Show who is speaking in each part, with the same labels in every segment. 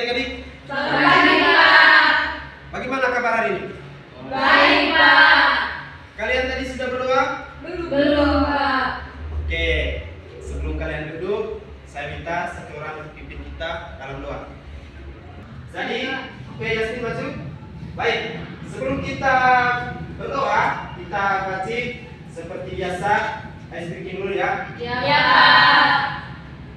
Speaker 1: adik-adik?
Speaker 2: Baik, Pak.
Speaker 1: Bagaimana kabar hari ini?
Speaker 2: Baik, Pak.
Speaker 1: Kalian tadi sudah berdoa?
Speaker 2: Belum, Pak.
Speaker 1: Oke, sebelum kalian duduk, saya minta satu orang pimpin kita dalam doa. Jadi, oke, Yasmin maju. Baik, sebelum kita berdoa, kita baca seperti biasa. Ice breaking dulu ya.
Speaker 2: Ya, Pak.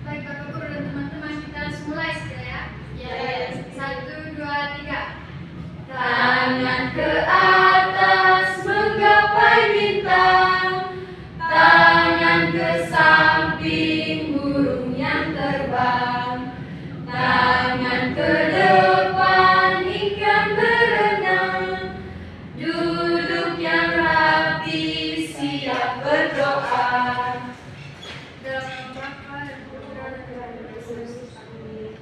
Speaker 3: Baik Bapak Guru dan teman-teman, kita langsung mulai segera ya.
Speaker 2: Ya.
Speaker 3: 1, 2, 3.
Speaker 2: Tangan ke atas menggapai bintang, tangan ke samping burung yang terbang, tangan ke depan ikan berenang, duduk yang rapi siap berdoa.
Speaker 3: Dalam nama Bapa dan Putra dan Roh Kudus.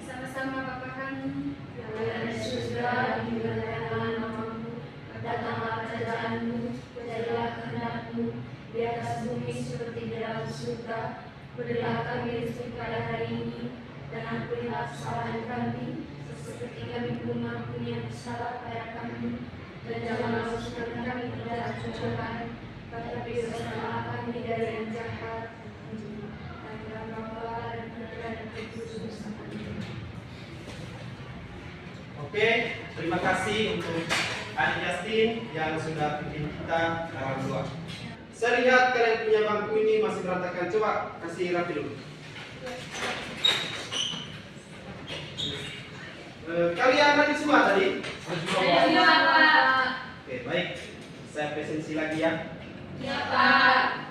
Speaker 3: Sama-sama Bapa kami.
Speaker 2: Yang ada di surga, dimuliakanlah namamu, datanglah kerajaanmu, jadilah kehendakmu di atas bumi seperti di dalam surga. Berilah kami rezeki pada hari ini, dan ampunilah kesalahan kami, seperti kami pun mengampuni yang bersalah kepada kami. Dan janganlah masukkan kami ke dalam cobaan, tetapi bebaskanlah kami dari yang jahat. Dalam nama Bapa dan Putra dan Roh Kudus. Amin.
Speaker 1: Oke, terima kasih untuk adik Justin yang sudah pimpin kita dalam doa. Saya lihat kalian punya bangku ini masih berantakan. Coba kasih rapi dulu. Kalian hadir semua tadi?
Speaker 2: Ya, Pak.
Speaker 1: Oke, baik. Saya presensi lagi ya.
Speaker 2: Ya, Pak.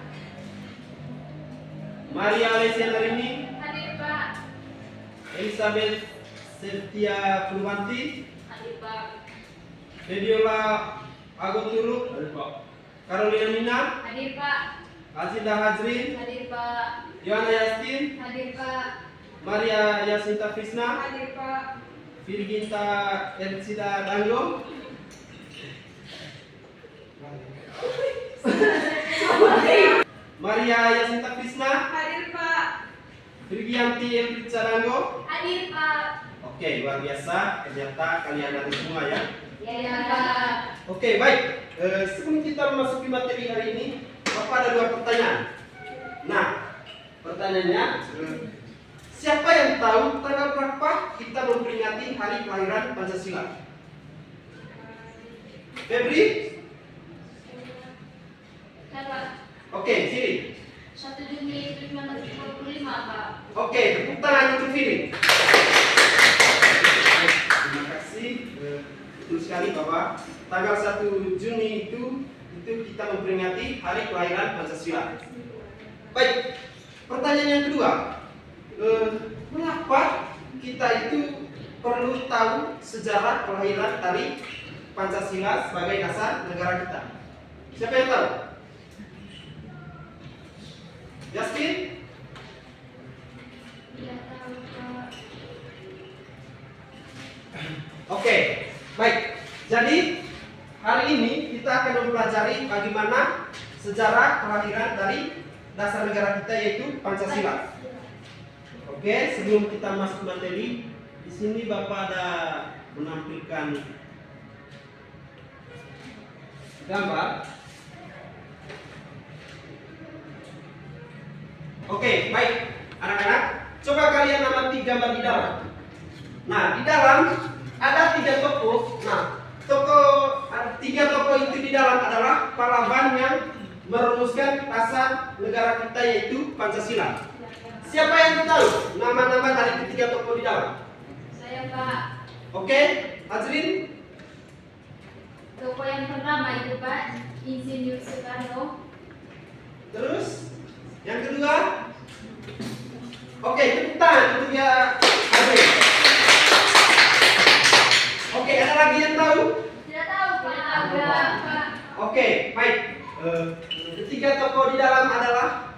Speaker 1: Maria Alessia Narini,
Speaker 3: Hadir Pak.
Speaker 1: Elizabeth Setia Purwanti,
Speaker 2: Hadir, Pak.
Speaker 1: Dediola Agoturu, Carolina Mina,
Speaker 3: Hadir Pak.
Speaker 1: Aziza Hajrin,
Speaker 3: Hadir Pak.
Speaker 1: Yohana Yastin,
Speaker 3: Hadir Pak.
Speaker 1: Maria Yasinta Krisna,
Speaker 3: Hadir Pak.
Speaker 1: Virginta Elsida Dango, Maria Yasinta Krisna,
Speaker 3: Hadir Pak.
Speaker 1: Virgianti Elvitsa Dango.
Speaker 3: Hadir Pak.
Speaker 1: Oke, luar biasa. Ternyata kalian ada semua ya.
Speaker 3: Ya Pak.
Speaker 1: Oke, baik. Sebelum kita memasuki materi hari ini, Bapak ada dua pertanyaan. Nah, pertanyaannya, siapa yang tahu tanggal berapa kita memperingati hari kelahiran Pancasila? Febri?
Speaker 3: Ya Pak.
Speaker 1: Oke, Siri.
Speaker 3: 1 Juni 1945 Pak.
Speaker 1: Oke, tepuk tangan untuk Siri. Terima kasih. Betul sekali Bapak. Tanggal 1 Juni itu kita memperingati hari kelahiran Pancasila. Baik. Pertanyaan yang kedua, mengapa kita itu perlu tahu sejarah kelahiran dari Pancasila sebagai dasar negara kita? Siapa yang tahu? Justin?
Speaker 3: Ya tahu Pak.
Speaker 1: Oke, baik. Jadi hari ini kita akan mempelajari bagaimana sejarah kelahiran dari dasar negara kita yaitu Pancasila. Oke, sebelum kita masuk materi, di sini Bapak ada menampilkan gambar. Oke, baik, anak-anak, coba kalian amati gambar di dalam. Nah, di dalam ada 3 tokoh. Nah, tiga tokoh itu di dalam adalah pahlawan yang merumuskan dasar negara kita yaitu Pancasila. Siapa yang tahu nama-nama dari ketiga tokoh di dalam?
Speaker 3: Saya Pak.
Speaker 1: Oke, Azrin.
Speaker 3: Tokoh yang pertama itu Pak, Insinyur Soekarno.
Speaker 1: Terus yang kedua. Oke, tepuk tangan untuk ya Azrin. Oke, ada lagi yang tahu?
Speaker 3: Tidak tahu Pak. Ada Pak.
Speaker 1: Oke, baik. Ketiga tokoh di dalam adalah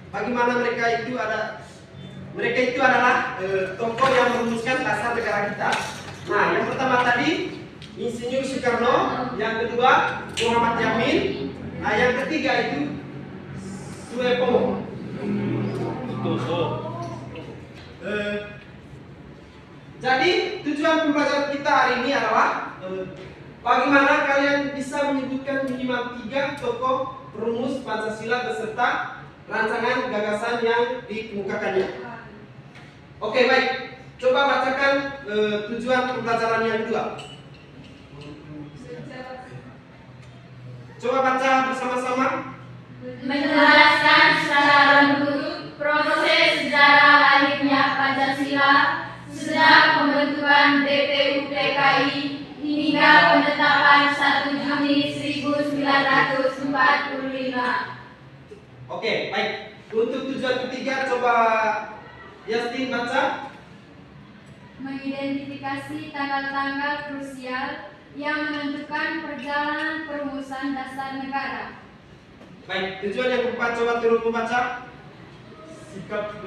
Speaker 1: bagaimana mereka itu adalah tokoh yang merumuskan dasar negara kita. Nah, yang pertama tadi Insinyur Soekarno, yang kedua Muhammad Yamin, nah yang ketiga itu Suepo. Jadi tujuan pembelajaran kita hari ini adalah bagaimana kalian bisa menyebutkan minimal 3 tokoh perumus Pancasila beserta rancangan gagasan yang dikemukakannya. Oke, baik. Coba bacakan tujuan pembelajaran yang kedua. Coba baca bersama-sama.
Speaker 2: Menjelaskan secara runtuh proses sejarah lahirnya Pancasila sejak pembentukan BPUPKI hingga penetapan 1 Juni 1945.
Speaker 1: Oke, baik. Untuk tujuan ketiga, coba Yastin baca.
Speaker 3: Mengidentifikasi tanggal-tanggal krusial yang menentukan perjalanan perumusan dasar negara.
Speaker 1: Baik, tujuan yang keempat, coba turun membaca.
Speaker 4: Sikap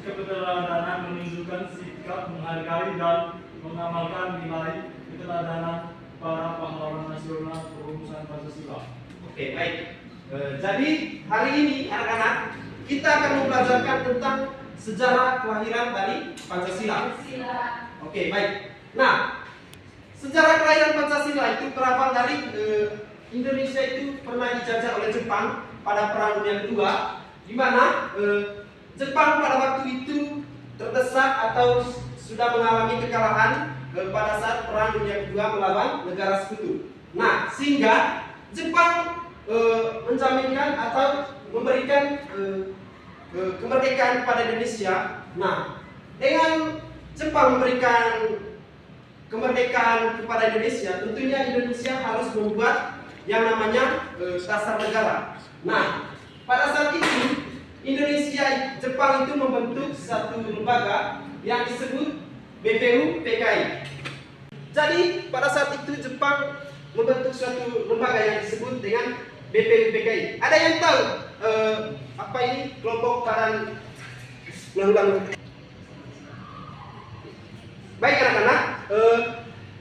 Speaker 4: keteladanan menunjukkan sikap menghargai dan mengamalkan nilai keteladanan para pahlawan nasional perumusan Pancasila.
Speaker 1: Oke, baik. Jadi hari ini anak-anak kita akan mempelajarkan tentang sejarah kelahiran dari Pancasila. Oke, baik. Nah, sejarah kelahiran Pancasila itu berawal dari Indonesia itu pernah dijajah oleh Jepang pada Perang Dunia Kedua, di mana Jepang pada waktu itu terdesak atau sudah mengalami kekalahan pada saat Perang Dunia Kedua melawan negara sekutu. Nah, sehingga Jepang menjaminkan atau memberikan kemerdekaan kepada Indonesia. Nah, dengan Jepang memberikan kemerdekaan kepada Indonesia, tentunya Indonesia harus membuat yang namanya dasar negara. Nah, pada saat itu Jepang itu membentuk satu lembaga yang disebut BPUPKI. Jadi pada saat itu Jepang membentuk suatu lembaga yang disebut dengan BPUPKI. Ada yang tahu apa ini kelompok badan ulang-ulang? Baik anak-anak,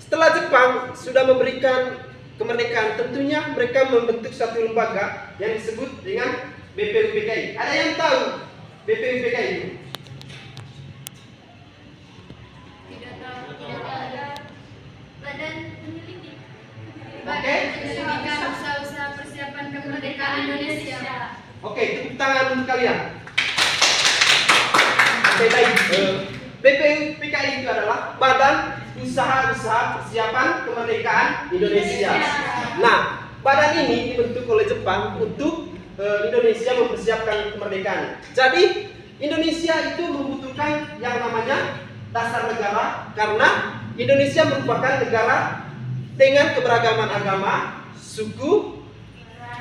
Speaker 1: setelah Jepang sudah memberikan kemerdekaan, tentunya mereka membentuk satu lembaga yang disebut dengan BPUPKI. Ada yang tahu BPUPKI itu?
Speaker 3: Tidak tahu. Badan penyelidik.
Speaker 1: Oke.
Speaker 3: Penyelidikan usaha-usaha persiapan kemerdekaan Indonesia.
Speaker 1: Oke, tepuk tangan untuk kalian. Oke, baik. BPUPKI itu adalah Badan Usaha-usaha Persiapan Kemerdekaan Indonesia. Nah, badan ini dibentuk oleh Jepang untuk Indonesia mempersiapkan kemerdekaan. Jadi, Indonesia itu membutuhkan yang namanya dasar negara karena Indonesia merupakan negara dengan keberagaman agama, suku,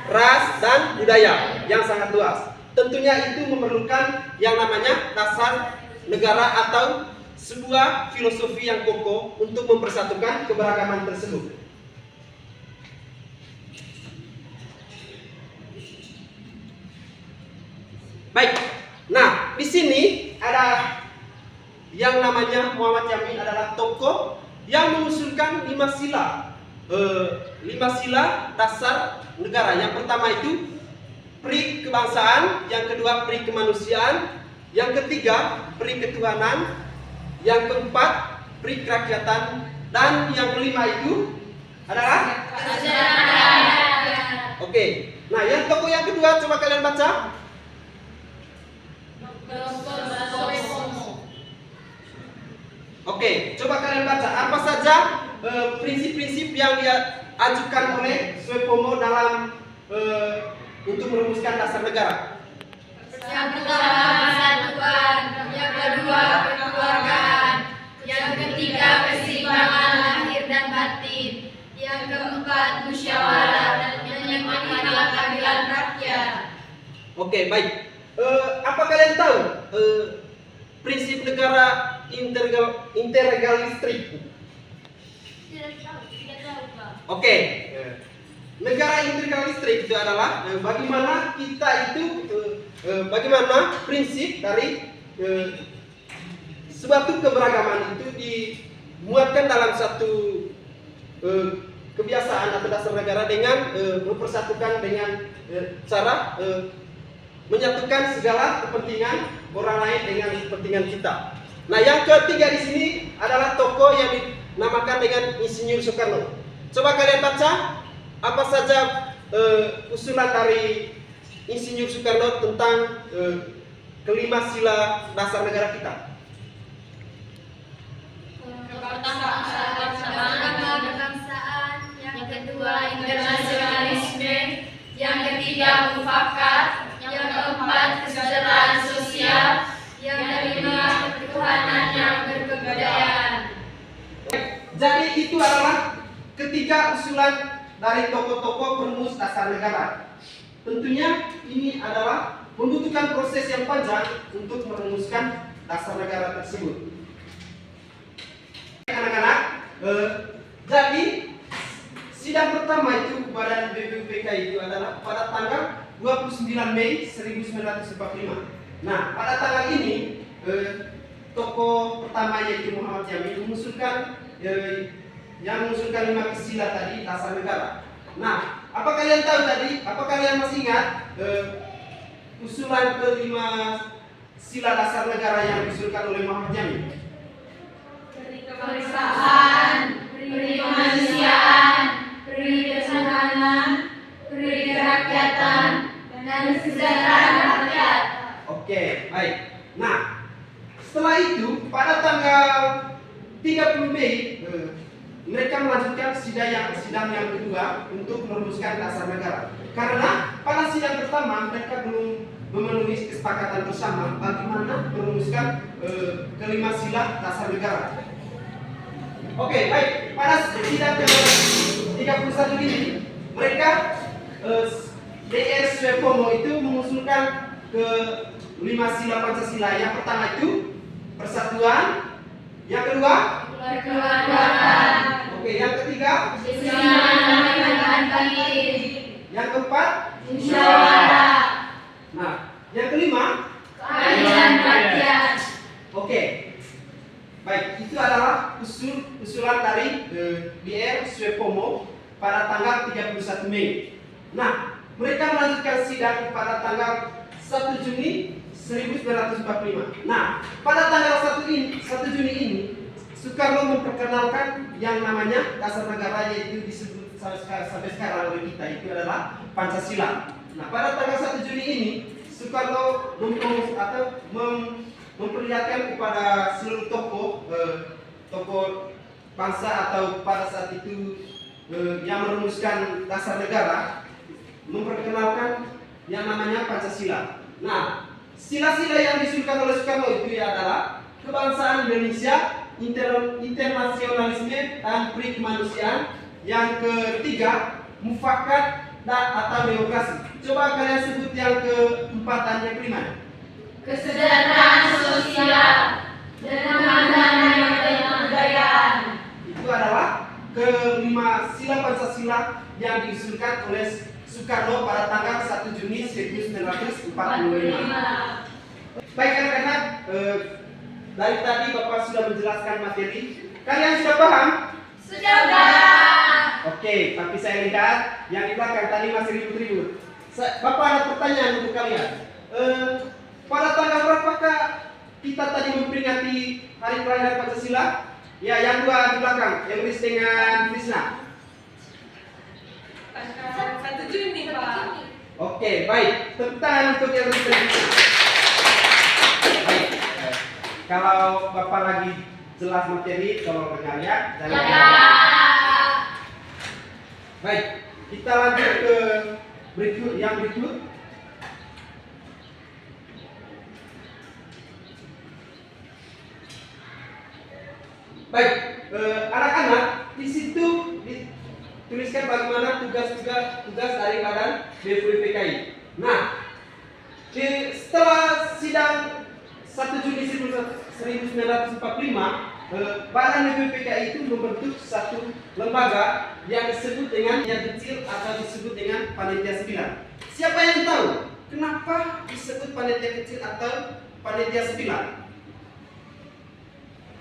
Speaker 1: ras, dan budaya yang sangat luas. Tentunya itu memerlukan yang namanya dasar negara atau sebuah filosofi yang kokoh untuk mempersatukan keberagaman tersebut. Baik. Nah, di sini ada yang namanya Muhammad Yamin adalah tokoh yang mengusulkan 5 sila. 5 sila dasar negara. Yang pertama itu pri kebangsaan, yang kedua pri kemanusiaan, yang ketiga pri ketuhanan, yang keempat pri kerakyatan, dan yang kelima itu adalah Oke. Nah, yang tokoh yang kedua coba kalian baca. Oke, coba kalian baca apa saja prinsip-prinsip yang diajukan oleh Suepomo dalam untuk merumuskan dasar negara.
Speaker 2: Yang pertama persatuan, yang kedua kekeluargaan, yang ketiga keseimbangan lahir dan batin, yang keempat musyawarah, dan yang kelima keadilan rakyat.
Speaker 1: Oke, baik. Apa kalian tahu prinsip negara interregalistik?
Speaker 2: Tidak tahu Pak.
Speaker 1: Oke. Negara interregalistik itu adalah bagaimana kita itu bagaimana prinsip dari suatu keberagaman itu dimuatkan dalam satu kebiasaan atau dasar negara dengan mempersatukan dengan cara menyatukan segala kepentingan orang lain dengan kepentingan kita. Nah, yang ketiga di sini adalah tokoh yang dinamakan dengan Insinyur Soekarno. Coba kalian baca apa saja usulan dari Insinyur Soekarno tentang kelima sila dasar negara kita.
Speaker 3: Kebangsaan, yang kedua internasionalisme, yang ketiga mufakat, yang keempat kesejahteraan sosial, yang kelima ketuhanan yang berkebudayaan.
Speaker 1: Jadi itu adalah ketiga usulan dari tokoh-tokoh perumus dasar negara. Tentunya ini adalah membutuhkan proses yang panjang untuk merumuskan dasar negara tersebut. Anak-anak, jadi sidang pertama itu Badan BPUPK itu adalah pada tanggal 29 Mei 1945. Nah, pada tanggal ini tokoh pertama yaitu Muhammad Jamil mengusulkan yang mengusulkan 5 sila tadi dasar negara. Nah, apa kalian tahu tadi? Apa kalian masih ingat usulan kelima sila dasar negara yang diusulkan oleh Muhammad Jamil?
Speaker 2: Kebersamaan, beri kemanusiaan, beri ketuhanan, beri kerakyatan, dan kesejahteraan rakyat.
Speaker 1: Oke, baik. Nah, setelah itu pada tanggal 30 Mei mereka melanjutkan sidang yang kedua untuk merumuskan dasar negara. Karena pada sidang pertama mereka belum memenuhi kesepakatan bersama bagaimana merumuskan kelima sila dasar negara. Oke, baik. Pada sidang ke-31 ini mereka DR Suepomo itu mengusulkan ke 5 sila Pancasila. Yang pertama itu persatuan, yang kedua
Speaker 2: Kekeluargaan,
Speaker 1: oke, yang ketiga,
Speaker 2: kesinambungan,
Speaker 1: yang keempat,
Speaker 2: musyawarah,
Speaker 1: nah, yang kelima,
Speaker 2: keadilan rakyat.
Speaker 1: oke. Baik, itu adalah usulan dari DR Suepomo pada tanggal 31 Mei. Nah, mereka melanjutkan sidang pada tanggal 1 Juni 1945. Nah, pada tanggal 1 Juni ini Soekarno memperkenalkan yang namanya dasar negara, yaitu disebut sampai sekarang oleh kita itu adalah Pancasila. Nah, pada tanggal 1 Juni ini Soekarno memperlihatkan kepada seluruh tokoh bangsa atau pada saat itu yang merumuskan dasar negara, memperkenalkan yang namanya Pancasila. Nah, sila-sila yang diusulkan oleh Soekarno itu adalah kebangsaan Indonesia, internasionalisme, dan peri kemanusiaan. Yang ketiga, mufakat atau demokrasi. Coba kalian sebut yang keempat dan yang kelima.
Speaker 2: Kesejahteraan sosial, ketuhanan yang berkebudayaan.
Speaker 1: Itu adalah kelima sila Pancasila yang diusulkan oleh Soekarno pada tanggal 1 Juni 1945. Baik anak-anak, dari tadi Bapak sudah menjelaskan materi. Kalian sudah paham?
Speaker 2: Sudah.
Speaker 1: Oke, tapi saya lihat yang di belakang tadi masih ribut-ribut. Bapak ada pertanyaan untuk kalian. Pada tanggal berapakah kita tadi memperingati hari kelahiran Pancasila? Ya, yang dua di belakang, Elris dengan Krisna.
Speaker 3: 1 Juni, Pak.
Speaker 1: Oke, baik. Tepuk tangan untuk Elris dan Krisna. Baik. Kalau Bapak lagi jelas materi, tolong dengar ya. Jangan Baik, kita lanjut ke yang berikut. Baik, anak-anak, di situ dituliskan bagaimana tugas dari Badan BPUPKI. Nah, setelah sidang 1 Juni 1945, Badan BPUPKI itu membentuk satu lembaga yang disebut dengan yang kecil atau disebut dengan panitia 9. Siapa yang tahu kenapa disebut panitia kecil atau panitia 9?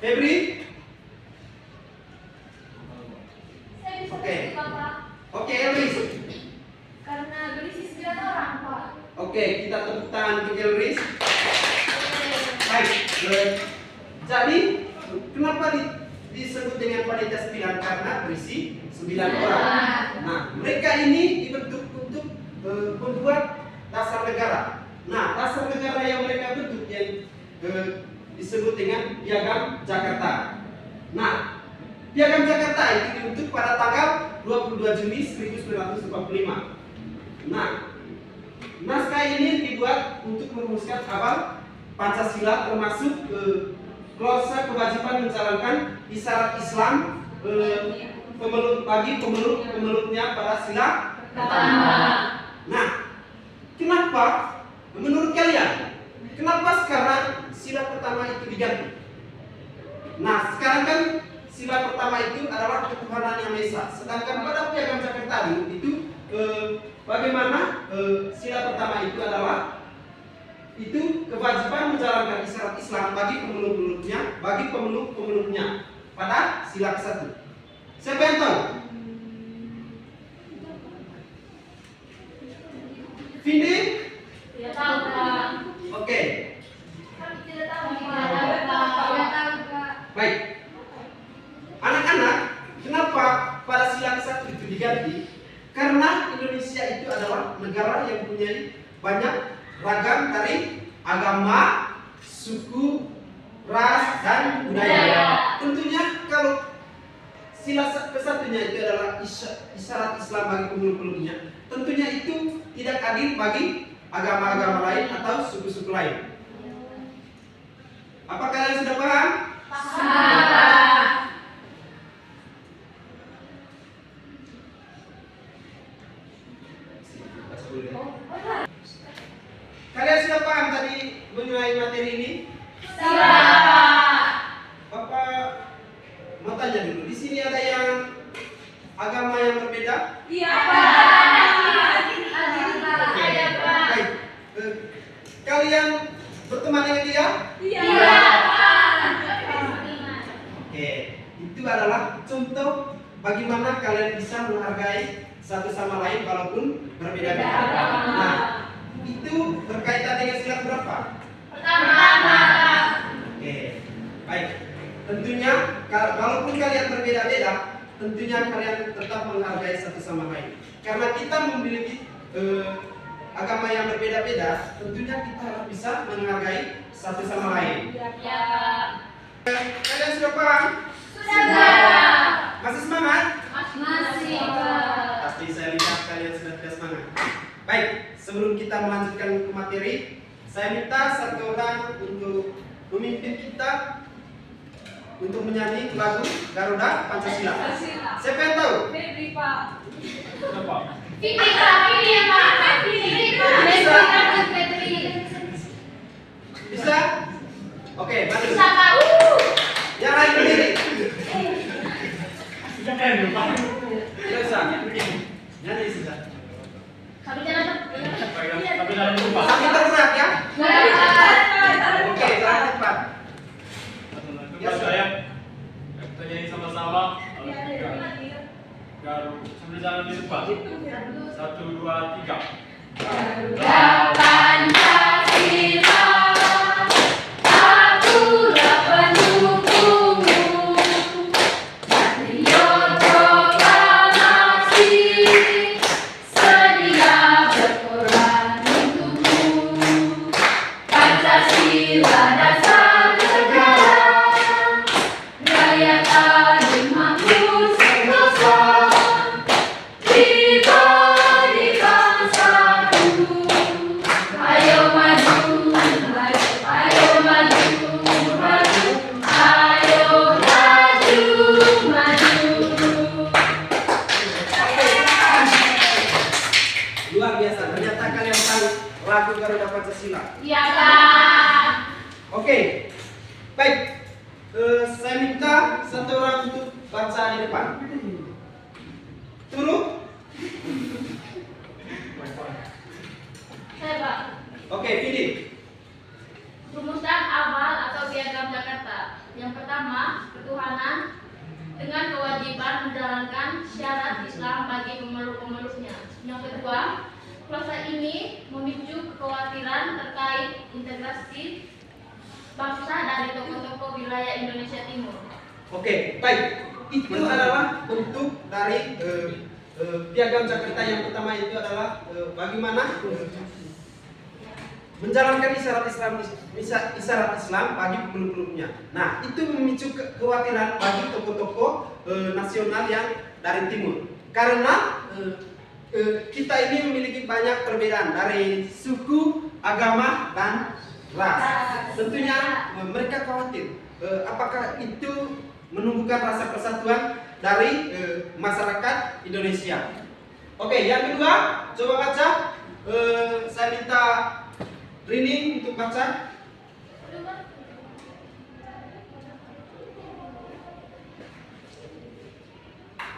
Speaker 1: Febri? Oke. Oke, Elris.
Speaker 2: Karena berisi 9 orang, Pak.
Speaker 1: Oke, kita tepuk tangan untuk Elris. Baik. Jadi, kenapa Kenapa disebut dengan panitia 9? Karena berisi 9 orang. Nah, mereka ini dibentuk untuk membuat dasar negara. Nah, dasar negara yang mereka bentuk yang disebut dengan Piagam Jakarta. Nah, Piagam Jakarta itu dibentuk pada tanggal 22 Juni 1945. Nah, naskah ini dibuat untuk merumuskan awal Pancasila, termasuk klause kewajiban menjalankan isyarat Islam bagi pemeluknya pada sila pertama. Nah, kenapa menurut kalian? Kenapa sekarang sila pertama itu diganti? Nah, sekarang kan sila pertama itu adalah ketuhanan yang Maha Esa. Sedangkan pada Piagam Jakarta dulu itu bagaimana sila pertama itu adalah kewajiban menjalankan isyarat Islam bagi pemeluk-pemeluknya pada sila ke-1. Siapa yang tahu? Vindi?
Speaker 2: Tidak tahu, Pak.
Speaker 1: Oke.
Speaker 2: Tidak tahu, Pak.
Speaker 1: Baik. Anak-anak, kenapa pada sila ke-1 itu diganti? Karena Indonesia itu adalah negara yang mempunyai banyak ragam dari agama, suku, ras, dan budaya. Tentunya kalau sila ke-1-nya itu adalah isyarat Islam bagi pemeluk-pemeluknya, tentunya itu tidak adil bagi agama-agama lain atau suku-suku lain. Apa kalian sudah paham?
Speaker 2: Paham.
Speaker 1: Kalian sudah paham tadi mengenai materi ini?
Speaker 2: Siap.
Speaker 1: Bapak mau tanya dulu, di sini ada yang agama yang berbeda?
Speaker 2: Iya, Pak.
Speaker 1: Baik. Kalian berteman dengan dia?
Speaker 2: Iya, Pak.
Speaker 1: Oke, itu adalah contoh bagaimana kalian bisa menghargai satu sama lain walaupun berbeda-beda. Nah, itu berkaitan dengan sila berapa?
Speaker 2: Pertama.
Speaker 1: Oke, baik. Tentunya walaupun kalian berbeda-beda, tentunya kalian tetap menghargai satu sama lain. Karena kita memiliki agama yang berbeda-beda, tentunya kita harus bisa menghargai satu sama lain.
Speaker 2: Iya.
Speaker 1: Kalian sudah paham?
Speaker 2: Sudah.
Speaker 1: Masih semangat?
Speaker 2: Masih, Pak.
Speaker 1: Pasti saya lihat kalian sudah tidak semangat. Baik, sebelum kita melanjutkan ke materi, saya minta satu orang untuk memimpin kita untuk menyanyi lagu Garuda Pancasila. Siapa yang tahu?
Speaker 2: Febri, Pak.
Speaker 4: Siapa?
Speaker 2: Febri, Pak.
Speaker 1: Bisa? Oke, bantu.
Speaker 2: Bisa, Pak.
Speaker 1: Yang lain berdiri.
Speaker 4: Siapa yang lupa?
Speaker 1: Tidak usah. Nyanyi sudah.
Speaker 2: Tapi jangan
Speaker 4: Tapi jangan lupa.
Speaker 1: Sambil tergerak ya. Oke, jangan cepat.
Speaker 4: Coba saya kita nyanyi sama-sama. Garuda sambil jalan di depan. 1, 2, 3.
Speaker 2: Garuda Pancasila, akulah pendukungmu. Patriot proklamasi, sedia berkorban untukmu. Pancasila dasar negara, rakyat adil makmur sentosa, diberikan satu. Ayo maju, ayo maju, ayo maju, maju.
Speaker 1: Luar biasa. Ternyata kalian tahu lagu Garuda Pancasila.
Speaker 2: Iya, Pak.
Speaker 1: Oke, baik. Saya minta satu orang untuk baca di depan. Turun.
Speaker 2: Saya, Pak.
Speaker 1: Oke, Vidi.
Speaker 2: Rumusan awal atau Piagam Jakarta. Yang pertama, ketuhanan dengan kewajiban menjalankan syarat Islam bagi pemeluk-pemeluknya. Yang kedua, klause ini memicu kekhawatiran terkait integrasi bangsa dari tokoh-tokoh wilayah Indonesia Timur.
Speaker 1: Oke, baik. Itu adalah bentuk dari piagam Jakarta. Yang pertama itu adalah bagaimana menjalankan isyarat Islam bagi pemeluk-peluknya. Nah, itu memicu kekhawatiran bagi tokoh-tokoh nasional yang dari timur. Karena kita ini memiliki banyak perbedaan dari suku, agama, dan ras. Tentunya mereka khawatir apakah itu menumbuhkan rasa persatuan dari masyarakat Indonesia. Oke, yang kedua, coba baca. Saya minta Rini untuk baca.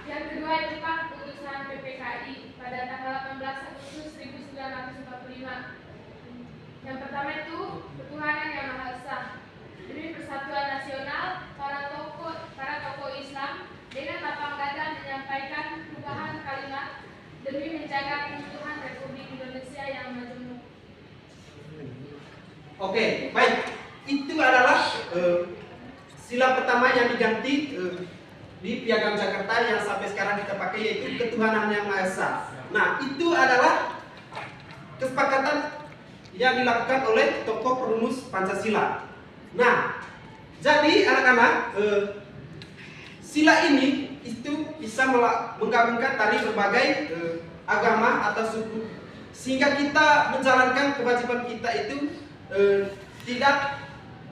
Speaker 3: Yang kedua itu Pak, putusan PPKI pada tanggal 18 Agustus 1945. Yang pertama itu ketuhanan yang Maha Esa. Demi persatuan nasional, para tokoh Islam dengan lapang dada menyampaikan perubahan kalimat demi menjaga keutuhan Republik Indonesia yang majemuk.
Speaker 1: Oke, baik. Itu adalah sila pertama yang diganti di Piagam Jakarta yang sampai sekarang kita pakai, yaitu ketuhanan yang Maha Esa. Nah, itu adalah kesepakatan yang dilakukan oleh tokoh perumus Pancasila. Nah, jadi anak-anak, sila ini itu bisa menggabungkan dari berbagai agama atau suku, sehingga kita menjalankan kewajiban kita itu tidak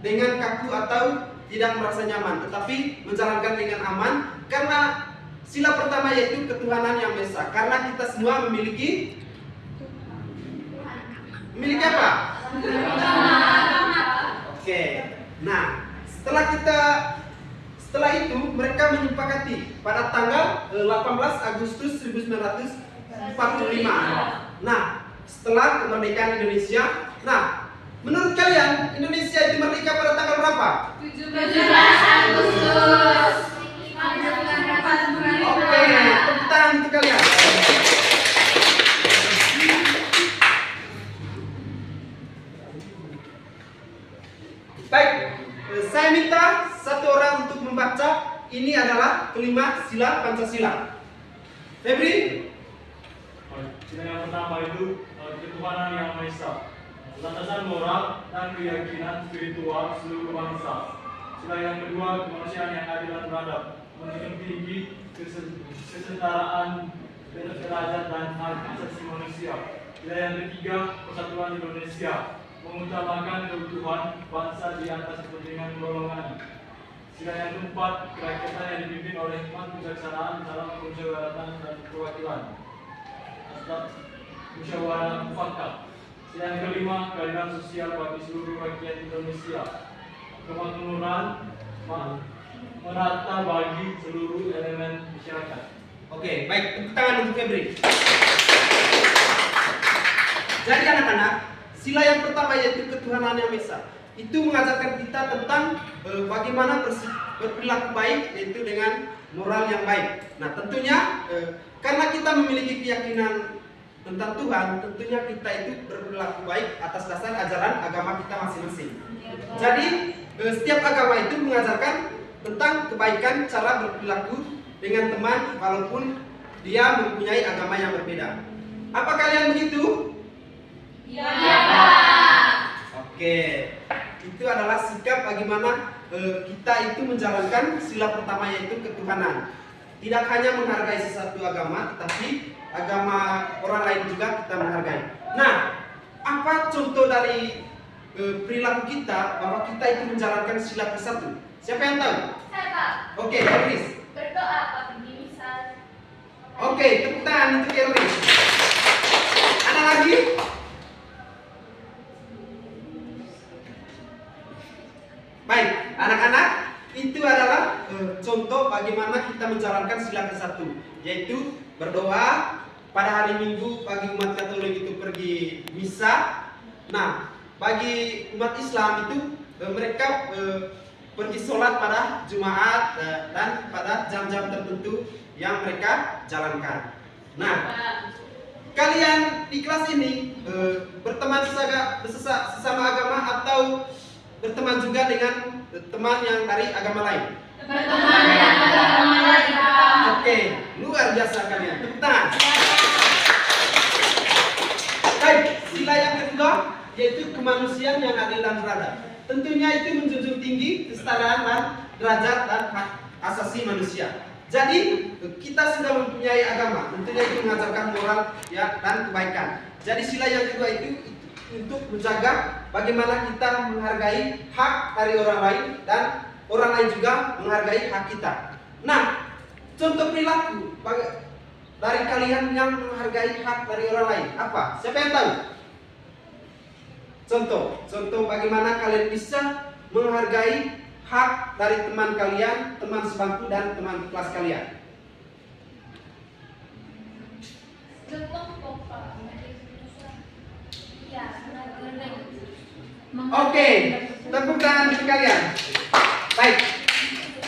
Speaker 1: dengan kaku atau tidak merasa nyaman, tetapi menjalankan dengan aman, karena sila pertama yaitu ketuhanan yang Maha Esa. Karena kita semua memiliki apa? Oke. Nah, setelah itu mereka menyepakati pada tanggal 18 Agustus 1945. Nah, setelah kemerdekaan Indonesia. Nah, menurut kalian Indonesia itu merdeka pada tanggal berapa?
Speaker 3: 17 Agustus.
Speaker 1: Oke, tepuk tangan untuk kalian. Baik, saya minta satu orang untuk membaca. Ini adalah kelima sila Pancasila. Febri?
Speaker 4: Sila yang pertama itu ketuhanan yang Maha Esa, landasan moral dan keyakinan spiritual seluruh bangsa. Sila yang kedua, kemanusiaan yang adil dan beradab, menjunjung tinggi kesetaraan derajat dan hak asasi manusia. Sila yang ketiga, persatuan Indonesia, mengutamakan keutuhan bangsa di atas kepentingan golongan. Sila yang keempat, kerakyatan yang dipimpin oleh hikmat kebijaksanaan dalam kemusyawaratan dan perwakilan. Musyawarah mufakat. Sila yang kelima, keadilan sosial bagi seluruh rakyat Indonesia. Kemakmuran merata bagi seluruh elemen masyarakat.
Speaker 1: Oke, baik. Tepuk tangan untuk Febri. Jadi anak-anak, sila yang pertama yaitu ketuhanan yang Maha Esa. Itu mengajarkan kita tentang bagaimana berperilaku baik, yaitu dengan moral yang baik. Nah, tentunya karena kita memiliki keyakinan tentang Tuhan, tentunya kita itu berperilaku baik atas dasar ajaran agama kita masing-masing. Jadi setiap agama itu mengajarkan tentang kebaikan cara berperilaku dengan teman walaupun dia mempunyai agama yang berbeda. Apa kalian begitu?
Speaker 3: Iya, Pak.
Speaker 1: Oke, itu adalah sikap bagaimana kita itu menjalankan sila pertama yaitu ketuhanan. Tidak hanya menghargai sesuatu agama, tetapi agama orang lain juga kita menghargai. Nah, apa contoh dari perilaku kita bahwa kita itu menjalankan sila ke-1? Siapa yang tahu?
Speaker 3: Saya, Pak.
Speaker 1: Oke, Elris.
Speaker 3: Berdoa Pak di misal.
Speaker 1: Oke, tepuk tangan untuk Elris. Ada lagi? Baik, anak-anak, itu adalah contoh bagaimana kita menjalankan sila ke-1, yaitu berdoa. Pada hari Minggu bagi umat Katolik itu pergi misa. Nah, bagi umat Islam itu mereka pergi sholat pada Jumat dan pada jam-jam tertentu yang mereka jalankan. Nah, kalian di kelas ini berteman sesama agama atau berteman juga dengan teman yang dari agama lain?
Speaker 3: Berteman.
Speaker 1: Oke, luar biasa kalian. Tepuk tangan. Baik, sila yang kedua yaitu kemanusiaan yang adil dan beradab. Tentunya itu menjunjung tinggi kesetaraan dan derajat dan hak asasi manusia. Jadi kita sudah mempunyai agama, tentunya itu mengajarkan moral ya dan kebaikan. Jadi sila yang kedua itu untuk menjaga bagaimana kita menghargai hak dari orang lain dan orang lain juga menghargai hak kita. Nah, contoh perilaku dari kalian yang menghargai hak dari orang lain apa? Siapa yang tahu? Contoh bagaimana kalian bisa menghargai hak dari teman kalian, teman sebangku dan teman kelas kalian. Oke, tepuk tangan untuk kalian. Baik.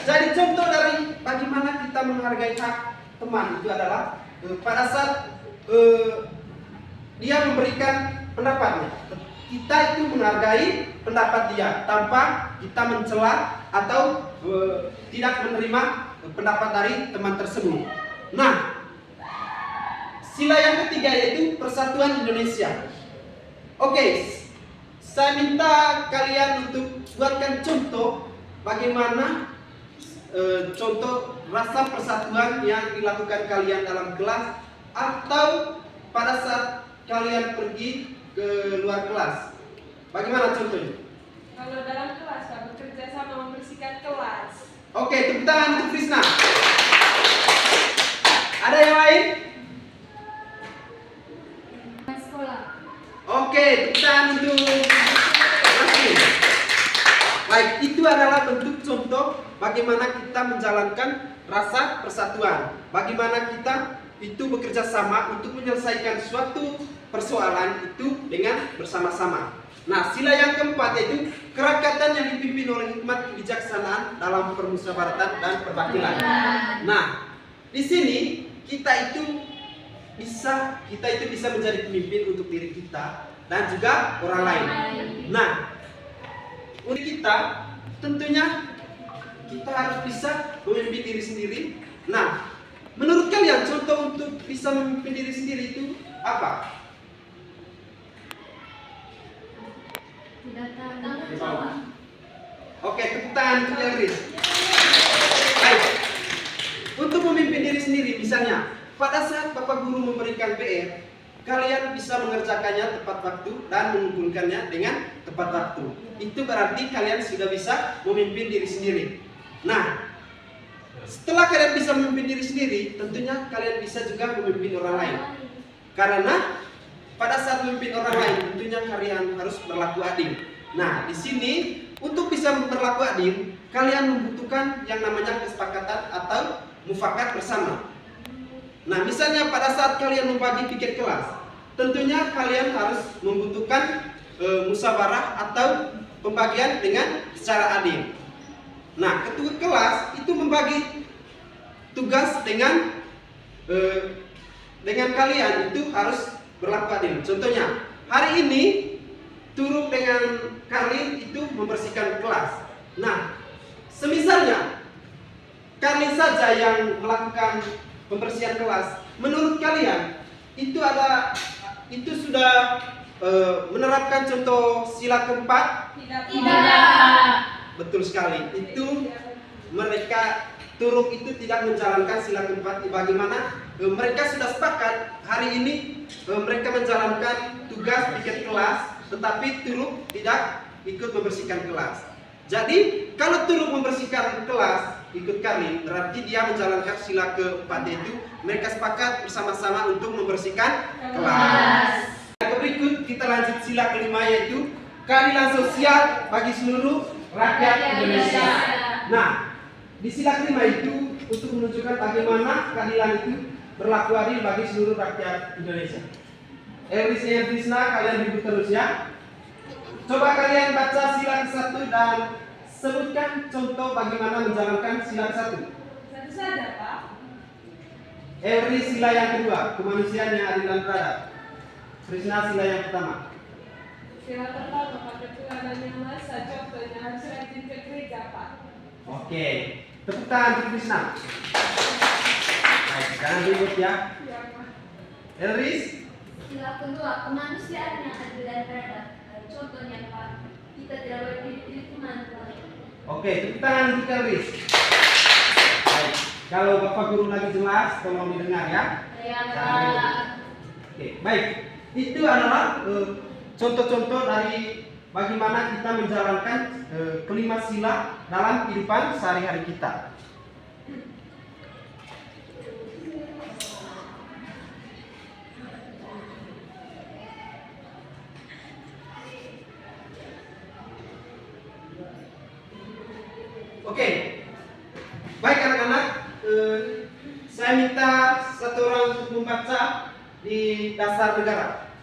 Speaker 1: Jadi contoh dari bagaimana kita menghargai hak teman itu adalah pada saat dia memberikan pendapatnya, kita itu menghargai pendapat dia tanpa kita mencela atau tidak menerima pendapat dari teman tersebut. Nah, sila yang ketiga yaitu persatuan Indonesia. Oke, saya minta kalian untuk buatkan contoh bagaimana contoh rasa persatuan yang dilakukan kalian dalam kelas atau pada saat kalian pergi ke luar kelas. Bagaimana contohnya?
Speaker 3: Kalau dalam kelas, Pak, bekerja sama membersihkan kelas.
Speaker 1: Oke, tepuk tangan untuk Krisna. Ada yang lain?
Speaker 2: Sekolah.
Speaker 1: Oke, tepuk tangan untuk Rasti. Baik, itu adalah bentuk contoh bagaimana kita menjalankan rasa persatuan. Bagaimana kita itu bekerja sama untuk menyelesaikan suatu persoalan itu dengan bersama-sama. Nah, sila yang keempat yaitu kerakatan yang dipimpin oleh hikmat kebijaksanaan dalam permusyawaratan dan perwakilan. Nah, di sini kita itu bisa menjadi pemimpin untuk diri kita dan juga orang lain. Nah, untuk kita tentunya kita harus bisa memimpin diri sendiri. Nah, menurut kalian contoh untuk bisa memimpin diri sendiri itu apa?
Speaker 2: Tidak tahu.
Speaker 1: Oke, tepuk tangan untuk yang Riz. Baik. Untuk memimpin diri sendiri, misalnya pada saat Bapak Guru memberikan PR, kalian bisa mengerjakannya tepat waktu dan mengumpulkannya dengan tepat waktu. Itu berarti kalian sudah bisa memimpin diri sendiri. Nah, setelah kalian bisa memimpin diri sendiri, tentunya kalian bisa juga memimpin orang lain. Karena pada saat memimpin orang lain, tentunya kalian harus berlaku adil. Nah, di sini untuk bisa berlaku adil, kalian membutuhkan yang namanya kesepakatan atau mufakat bersama. Nah, misalnya pada saat kalian membagi piket kelas, tentunya kalian harus membutuhkan musyawarah atau pembagian dengan secara adil. Nah, ketua kelas itu membagi tugas dengan kalian itu harus berlaku adil. Contohnya, hari ini Turuk dengan Karlin itu membersihkan kelas. Nah, semisalnya Karlin saja yang melakukan pembersihan kelas, menurut kalian itu sudah menerapkan contoh sila keempat?
Speaker 2: Tidak.
Speaker 1: Betul sekali. Itu mereka Turuk itu tidak menjalankan sila keempat. Bagaimana? Mereka sudah sepakat hari ini mereka menjalankan tugas piket kelas, tetapi Turuk tidak ikut membersihkan kelas. Jadi kalau Turuk membersihkan kelas ikut kami, berarti dia menjalankan sila keempat, yaitu mereka sepakat bersama-sama untuk membersihkan kelas. Berikut kita lanjut sila kelima, yaitu keadilan sosial bagi seluruh rakyat Indonesia. Nah, di sila kelima itu untuk menunjukkan bagaimana keadilan itu berlaku adil bagi seluruh rakyat Indonesia. Elisnya Krisna, kalian ribut terus ya. Coba kalian baca sila ke-1 dan sebutkan contoh bagaimana menjalankan sila ke-1.
Speaker 3: Satu saja, Pak.
Speaker 1: Elri sila yang kedua, kemanusiaan yang adil dan beradab. Krisna sila yang pertama.
Speaker 3: Sila pertama, pada Tuhan dan Yang Maha Esa, contohnya harus rajin ke gereja, Pak.
Speaker 1: Oke, tepuk tangan untuk Krisna. Baik, sekarang berikut ya.
Speaker 3: Ya, Pak.
Speaker 1: Elris.
Speaker 2: Sila kedua, kemanusiaan yang adil dan beradab. Contohnya Pak, kita tidak boleh pilih-pilih teman.
Speaker 1: Oke, tepuk tangan untuk Elris. Baik, kalau Bapak Guru lagi jelas, tolong didengar ya.
Speaker 2: Ya Pak.
Speaker 1: Oke, baik. Itu adalah contoh-contoh dari bagaimana kita menjalankan kelima sila dalam kehidupan sehari-hari kita. Oke, baik anak-anak, saya minta satu orang untuk membaca di dasar negara.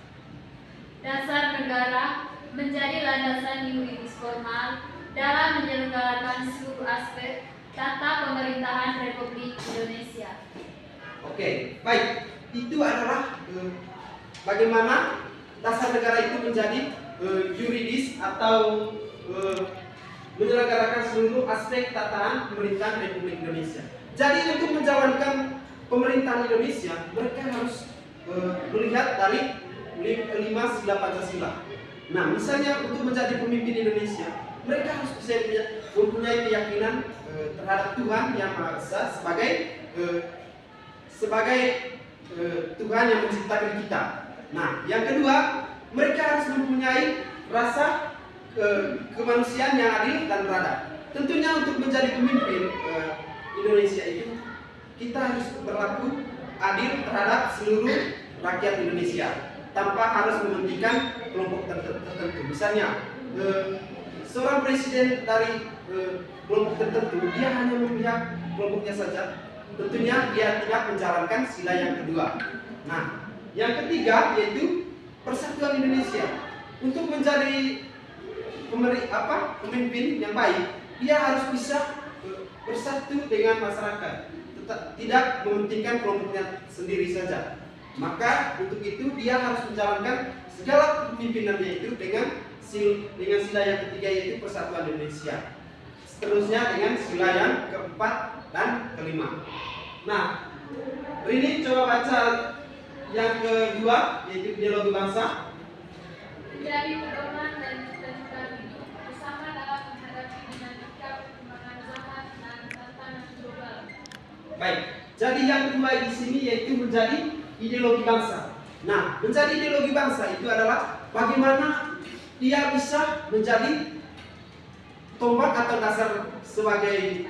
Speaker 2: Dasar negara menjadi landasan yuridis formal dalam menyelenggarakan seluruh aspek tata pemerintahan Republik Indonesia.
Speaker 1: Oke, baik. Itu adalah bagaimana dasar negara itu menjadi yuridis atau menyelenggarakan seluruh aspek tatanan pemerintahan Republik Indonesia. Jadi untuk menjalankan pemerintahan Indonesia, mereka harus melihat dari kelima sila Pancasila. Nah, misalnya untuk menjadi pemimpin Indonesia, mereka harus bisa mempunyai keyakinan terhadap Tuhan Yang Maha Esa sebagai Tuhan yang menciptakan kita. Nah, yang kedua, mereka harus mempunyai rasa kemanusiaan yang adil dan beradab. Tentunya untuk menjadi pemimpin Indonesia itu kita harus berlaku adil terhadap seluruh rakyat Indonesia tanpa harus mementingkan kelompok tertentu. Misalnya seorang presiden dari kelompok tertentu, dia hanya memihak kelompoknya saja. Tentunya dia tidak menjalankan sila yang kedua. Nah, yang ketiga yaitu persatuan Indonesia. Untuk menjadi pemimpin yang baik, dia harus bisa bersatu dengan masyarakat, tidak mementingkan kelompoknya sendiri saja. Maka untuk itu dia harus menjalankan segala kepemimpinannya itu dengan sila yang ketiga yaitu persatuan Indonesia. Seterusnya dengan sila yang keempat dan kelima. Nah, ini coba baca yang kedua yaitu ideologi bangsa.
Speaker 3: Menjadi pedoman dan cita-cita hidup bersama dalam menghadapi dinamika perkembangan zaman dan tantangan global.
Speaker 1: Baik, jadi yang kedua di sini yaitu menjadi ideologi bangsa. Nah, menjadi ideologi bangsa itu adalah bagaimana dia bisa menjadi tombak atau dasar sebagai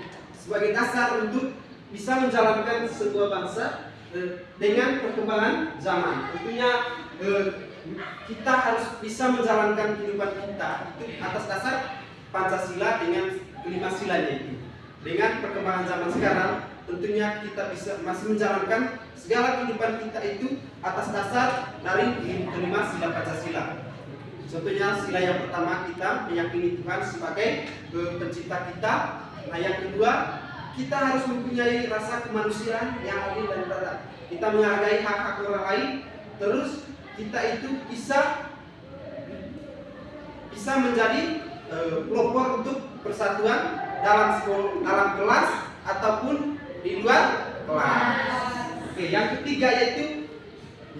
Speaker 1: dasar untuk bisa menjalankan sebuah bangsa dengan perkembangan zaman. Tentunya kita harus bisa menjalankan kehidupan kita itu atas dasar Pancasila dengan kelima silanya itu. Dengan perkembangan zaman sekarang, tentunya kita bisa masih menjalankan segala kehidupan kita itu atas dasar dari kelima sila Pancasila. Contohnya sila yang pertama kita meyakini Tuhan sebagai pencipta kita. Nah, yang kedua kita harus mempunyai rasa kemanusiaan yang adil dan beradab. Kita menghargai hak-hak orang lain. Terus kita itu bisa menjadi pelopor untuk persatuan dalam kelas ataupun di luar kelas. Oke, yang ketiga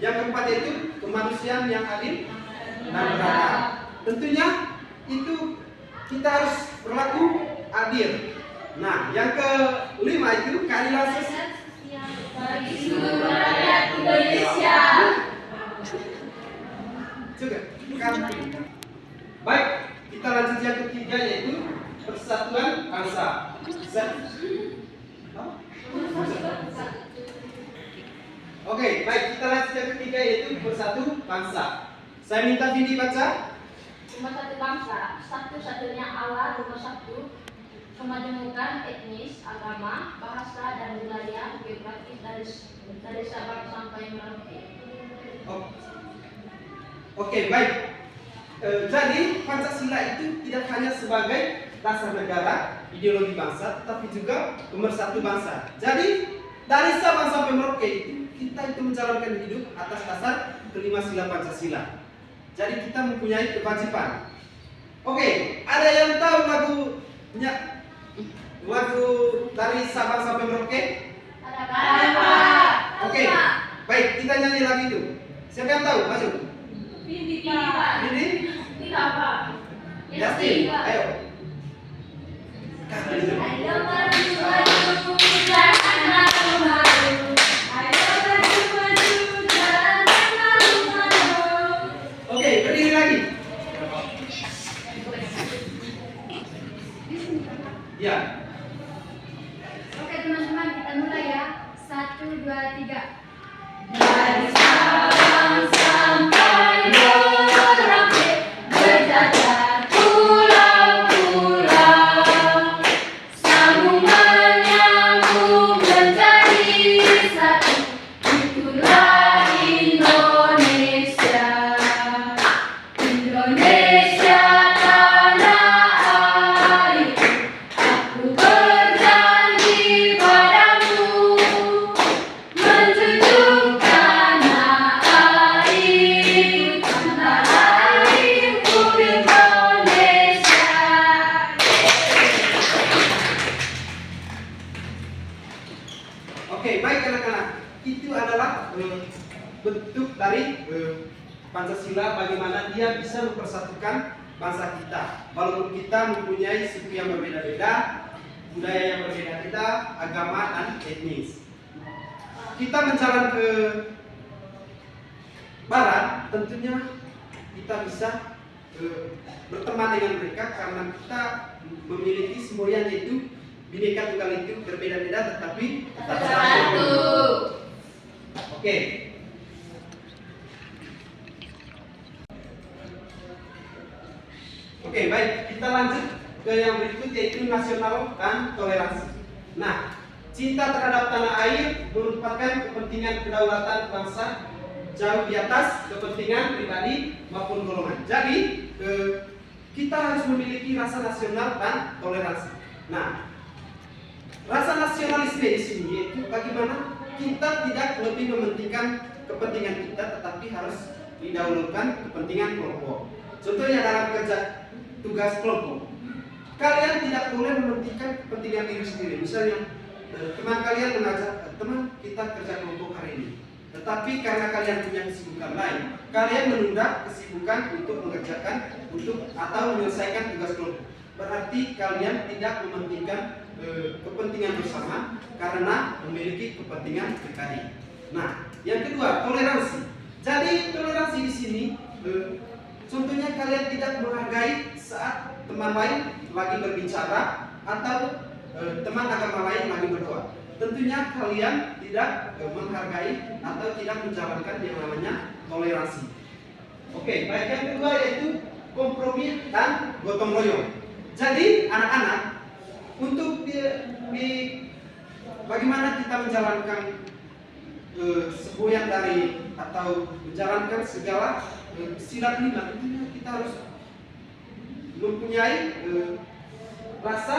Speaker 1: yang keempat yaitu kemanusiaan yang adil dan beradab. Tentunya itu kita harus berlaku adil. Nah, yang kelima itu keadilan sosial
Speaker 2: bagi seluruh rakyat Indonesia.
Speaker 1: juga kan. Baik, kita lanjut yang ketiga yaitu persatuan bangsa. Oke, baik, kita lanjut yang ketiga yaitu bersatu bangsa. Saya minta Vindi baca.
Speaker 2: Umat satu bangsa, satu-satunya Allah nomor satu, kemajemukan etnis, agama, bahasa, dan wilayah geografis dari Sabang sampai Merauke.
Speaker 1: Oke, baik. Jadi Pancasila itu tidak hanya sebagai dasar negara, ideologi bangsa, tetapi juga pemersatu bangsa. Jadi dari Sabang sampai Merauke itu kita itu menjalankan hidup atas dasar kelima sila Pancasila. Jadi kita mempunyai kewajiban. Oke, ada yang tahu lagu dari Sabang sampai Merauke?
Speaker 2: Ada Pak.
Speaker 1: kita nyanyi lagi itu? Siapa yang tahu? Maju.
Speaker 2: Vindi, Pak.
Speaker 1: Ini?
Speaker 2: Tidak, Pak.
Speaker 1: Justin, ayo.
Speaker 2: Ayo maju, maju, jangan malu-malu. Ayo maju, maju, jangan malu-malu.
Speaker 1: Oke, berdiri lagi. Ya.
Speaker 2: Oke teman-teman, kita mulai ya. 1, 2, 3.
Speaker 5: Dari Sabang sampai Merauke, berjajar pulau-pulau, sambung menyambung menjadi satu. Itulah Indonesia, Indonesia tanah airku. Aku berjanji padamu, menjunjung tanah airku, tanah airku Indonesia.
Speaker 1: Oke, baik anak-anak. Itu adalah bentuk dari Pancasila, bagaimana dia bisa mempersatukan bangsa kita. Walaupun kita mempunyai suku yang berbeda-beda, budaya yang berbeda-beda, agama dan etnis. Kita menjalan ke barat, tentunya kita bisa berteman dengan mereka karena kita memiliki semboyan, yaitu Bhinneka Tunggal Ika, berbeda-beda tetapi tetap satu. Oke. Oke, baik. Kita lanjut ke yang berikut, yaitu nasional dan toleransi. Nah, cinta terhadap tanah air merupakan kepentingan kedaulatan bangsa jauh di atas kepentingan pribadi maupun golongan. Jadi, kita harus memiliki rasa nasional dan toleransi. Nah, rasa nasionalisme di sini yaitu bagaimana kita tidak lebih mementingkan kepentingan kita, tetapi harus didahulukan kepentingan kelompok. Contohnya dalam kerja tugas kelompok, kalian tidak boleh mementingkan kepentingan diri sendiri. Misalnya teman kalian mengajak, teman kita kerja kelompok hari ini, tetapi karena kalian punya kesibukan lain, kalian menunda kesibukan untuk mengerjakan atau menyelesaikan tugas kelompok. Berarti kalian tidak mementingkan kepentingan bersama karena memiliki kepentingan pribadi. Nah, yang kedua, toleransi. Jadi toleransi di sini contohnya kalian tidak menghargai saat teman lain lagi berbicara atau teman agama lain lagi berdoa. Tentunya kalian tidak menghargai atau tidak menjalankan yang namanya toleransi. Oke, baik, yang kedua yaitu kompromi dan gotong royong. Jadi anak-anak, untuk bagaimana kita menjalankan semboyan dari atau menjalankan segala sila kelima, tentunya kita harus mempunyai rasa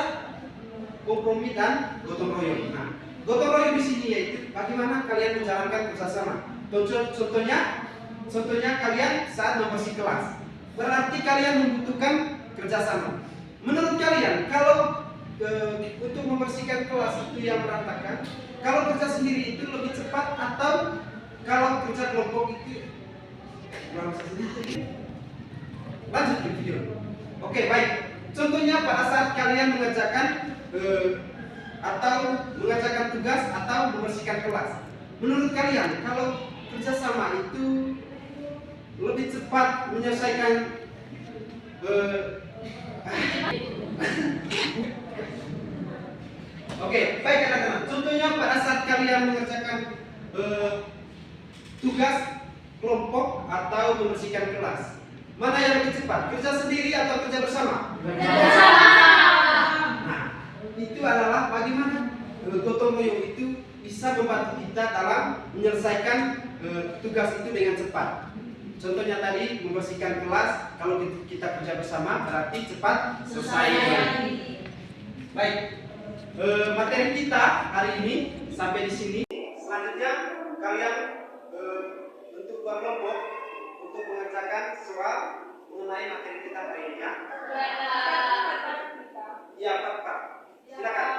Speaker 1: kompromi dan gotong royong. Nah, gotong royong di sini yaitu bagaimana kalian menjalankan kerjasama. Contohnya kalian saat membersih kelas, berarti kalian membutuhkan kerjasama. Menurut kalian, kalau untuk membersihkan kelas itu yang berantakan, kalau kerja sendiri itu lebih cepat atau kalau kerja kelompok itu lanjut ke video. Oke, baik. Contohnya pada saat kalian mengerjakan atau mengerjakan tugas atau membersihkan kelas, menurut kalian kalau kerjasama itu lebih cepat menyelesaikan Oke, baik anak-anak. Contohnya pada saat kalian mengerjakan tugas kelompok atau membersihkan kelas, mana yang lebih cepat? Kerja sendiri atau kerja bersama?
Speaker 2: Bersama.
Speaker 1: Nah, itu adalah bagaimana gotong royong itu bisa membantu kita dalam menyelesaikan tugas itu dengan cepat. Contohnya tadi membersihkan kelas, kalau kita kerja bersama berarti cepat selesai. Baik, materi kita hari ini sampai di sini. Selanjutnya kalian bentuk dua kelompok untuk mengerjakan soal mengenai materi kita hari ini ya. Iya, Pak. Silakan.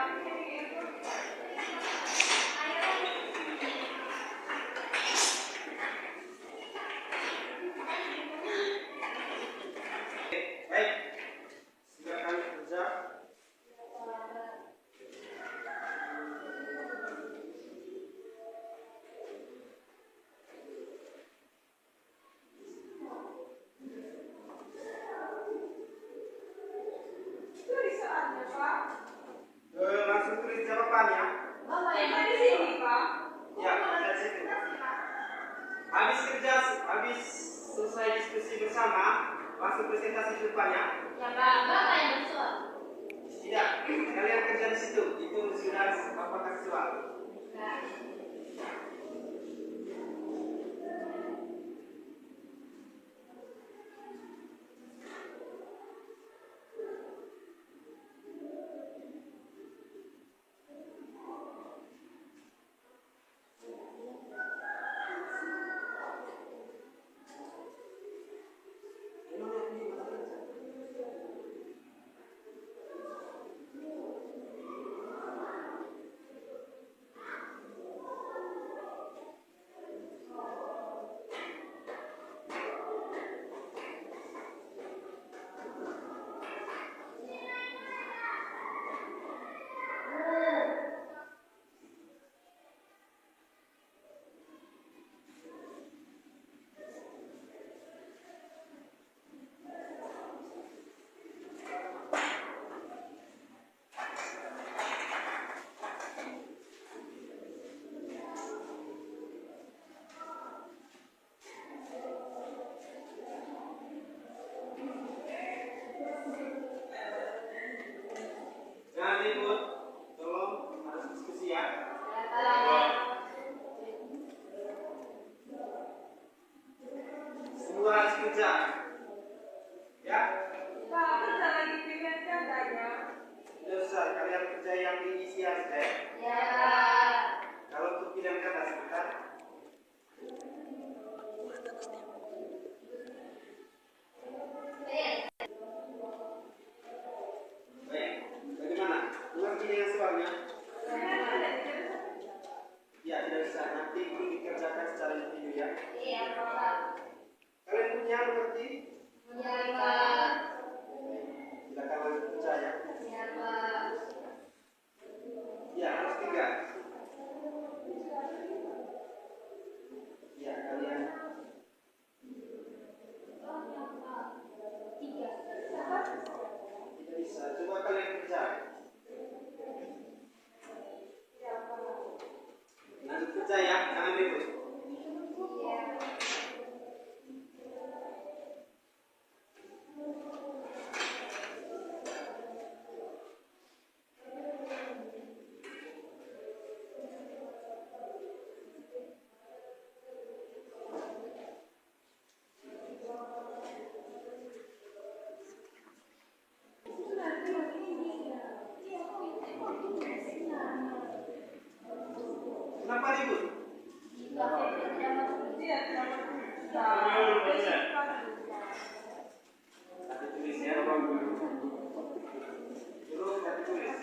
Speaker 1: Kenapa ribut? Nanti tulis ya. Terus nanti tulis.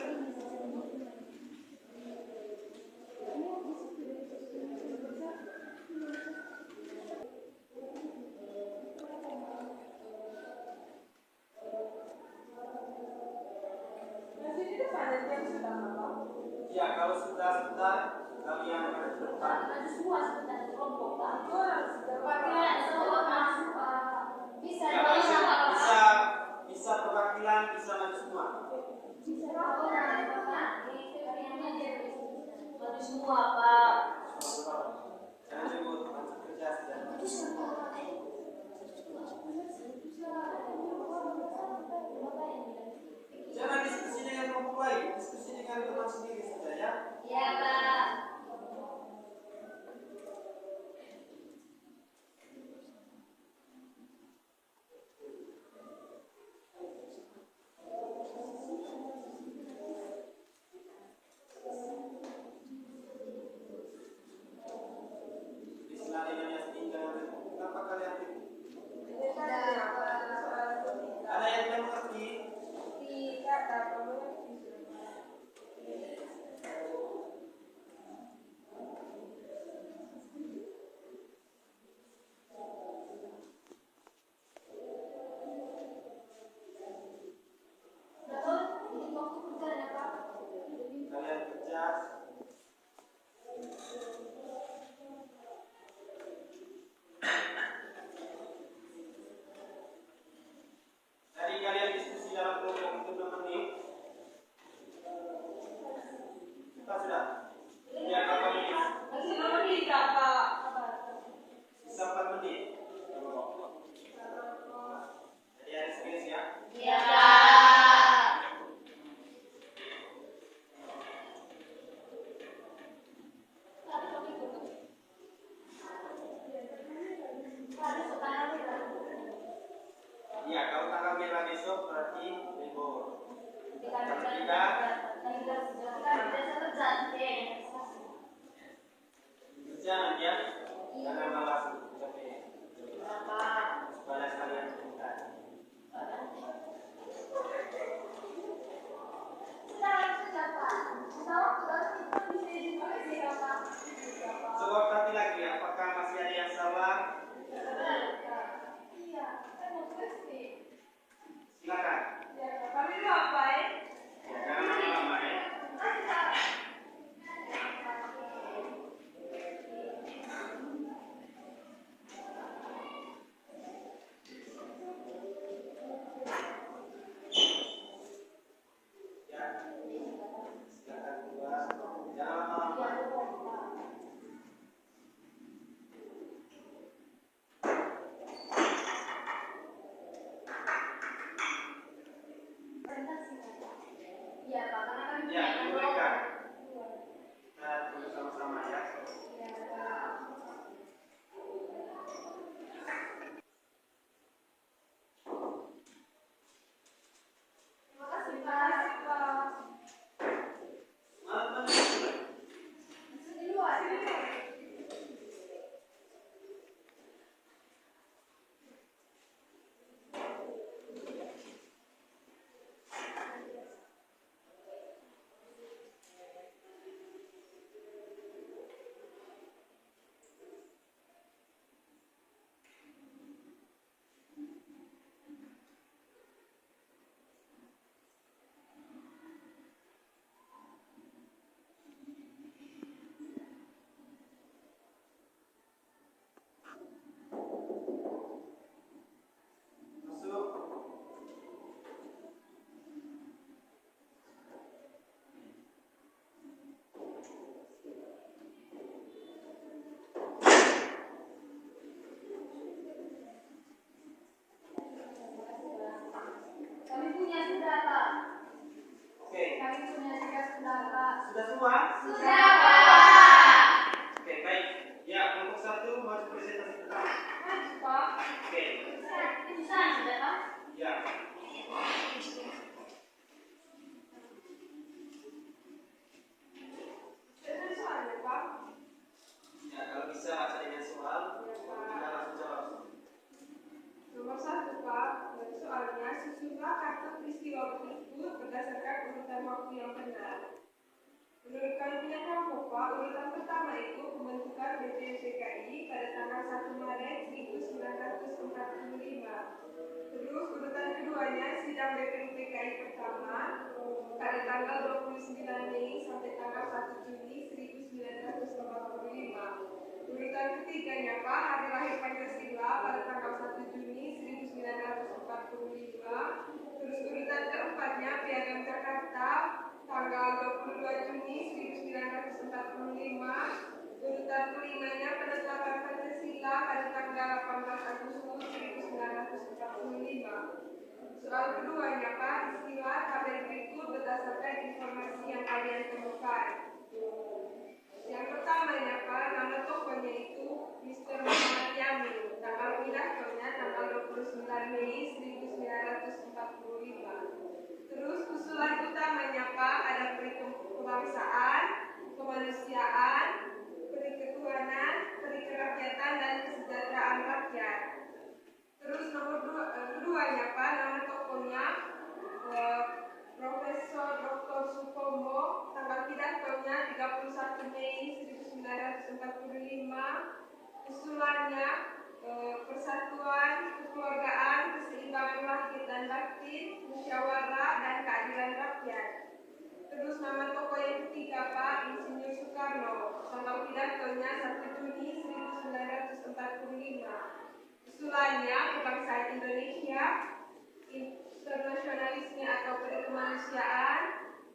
Speaker 1: Ya, kalau sudah kalian akan depan.
Speaker 5: Bisa
Speaker 1: Ya, bisa perwakilan, bisa maju semua.
Speaker 5: semua Pak.
Speaker 1: Jangan ribut, masuk kerja saja. Jangan diskusi dengan kelompok lain, diskusi dengan teman sendiri saja ya.
Speaker 5: Ya Pak.
Speaker 1: Istilah dengan Yasmin jangan ribut. Kenapa kalian ribut? Ada yang tidak mengerti? Kalian kerja. Tadi kalian diskusi dalam kelompok itu 6 menit. Kita sudah. Ya, berapa menit? Bisa 4 menit. Jadi ada series ya.
Speaker 5: Ya.
Speaker 1: Iya, kalau tanggal merah besok berarti libur. Kerja nanti ya. Jangan malas capek. Supaya kalian pintar. Coba perhati lagi, apakah masih ada yang salah? Silakan. Jangan lama-lama ya. Ya. Silakan keluar. Jangan lama-lama.
Speaker 3: waktu yang benar. Menurut Kampenya Pramuka, urutan pertama itu pembentukan BPUPKI pada tanggal 1 Maret 1945. Terus urutan keduanya sidang BPUPKI pertama pada tanggal 29 Mei sampai tanggal 1 Juni 1945. Urutan ketiganya Pak, hari lahir Pancasila pada tanggal 1 Juni 1945. Terus urutan keempatnya Piagam Jakarta tanggal 22 Juni 1945. Urutan kelimanya penetapan Pancasila pada tanggal 18 Agustus 1945. Soal keduanya Pak, istilah tabel berikut berdasarkan informasi yang kalian temukan. Yang pertamanya Pak, nama tokohnya itu Mr. Muhammad Yamin. Tanggal pindahnya tanggal 29 Mei 1945. Terus usulan utamanya Pak ada kebangsaan, kemanusiaan, periketuhanan, perikerakyatan dan kesejahteraan rakyat. Terus keduanya Pak, nama tokohnya Profesor Dr. Supomo. Tanggal pidatonya 31 Mei 1945. Usulannya persatuan, kekeluargaan, keseimbangan lahir dan batin, musyawarah dan keadilan rakyat. Terus nama tokoh yang ketiga Pak, Insinyur Soekarno. Tanggal pidatonya 1 Juni 1945. Usulannya kebangsaan Indonesia, internasionalisme atau kemanusiaan,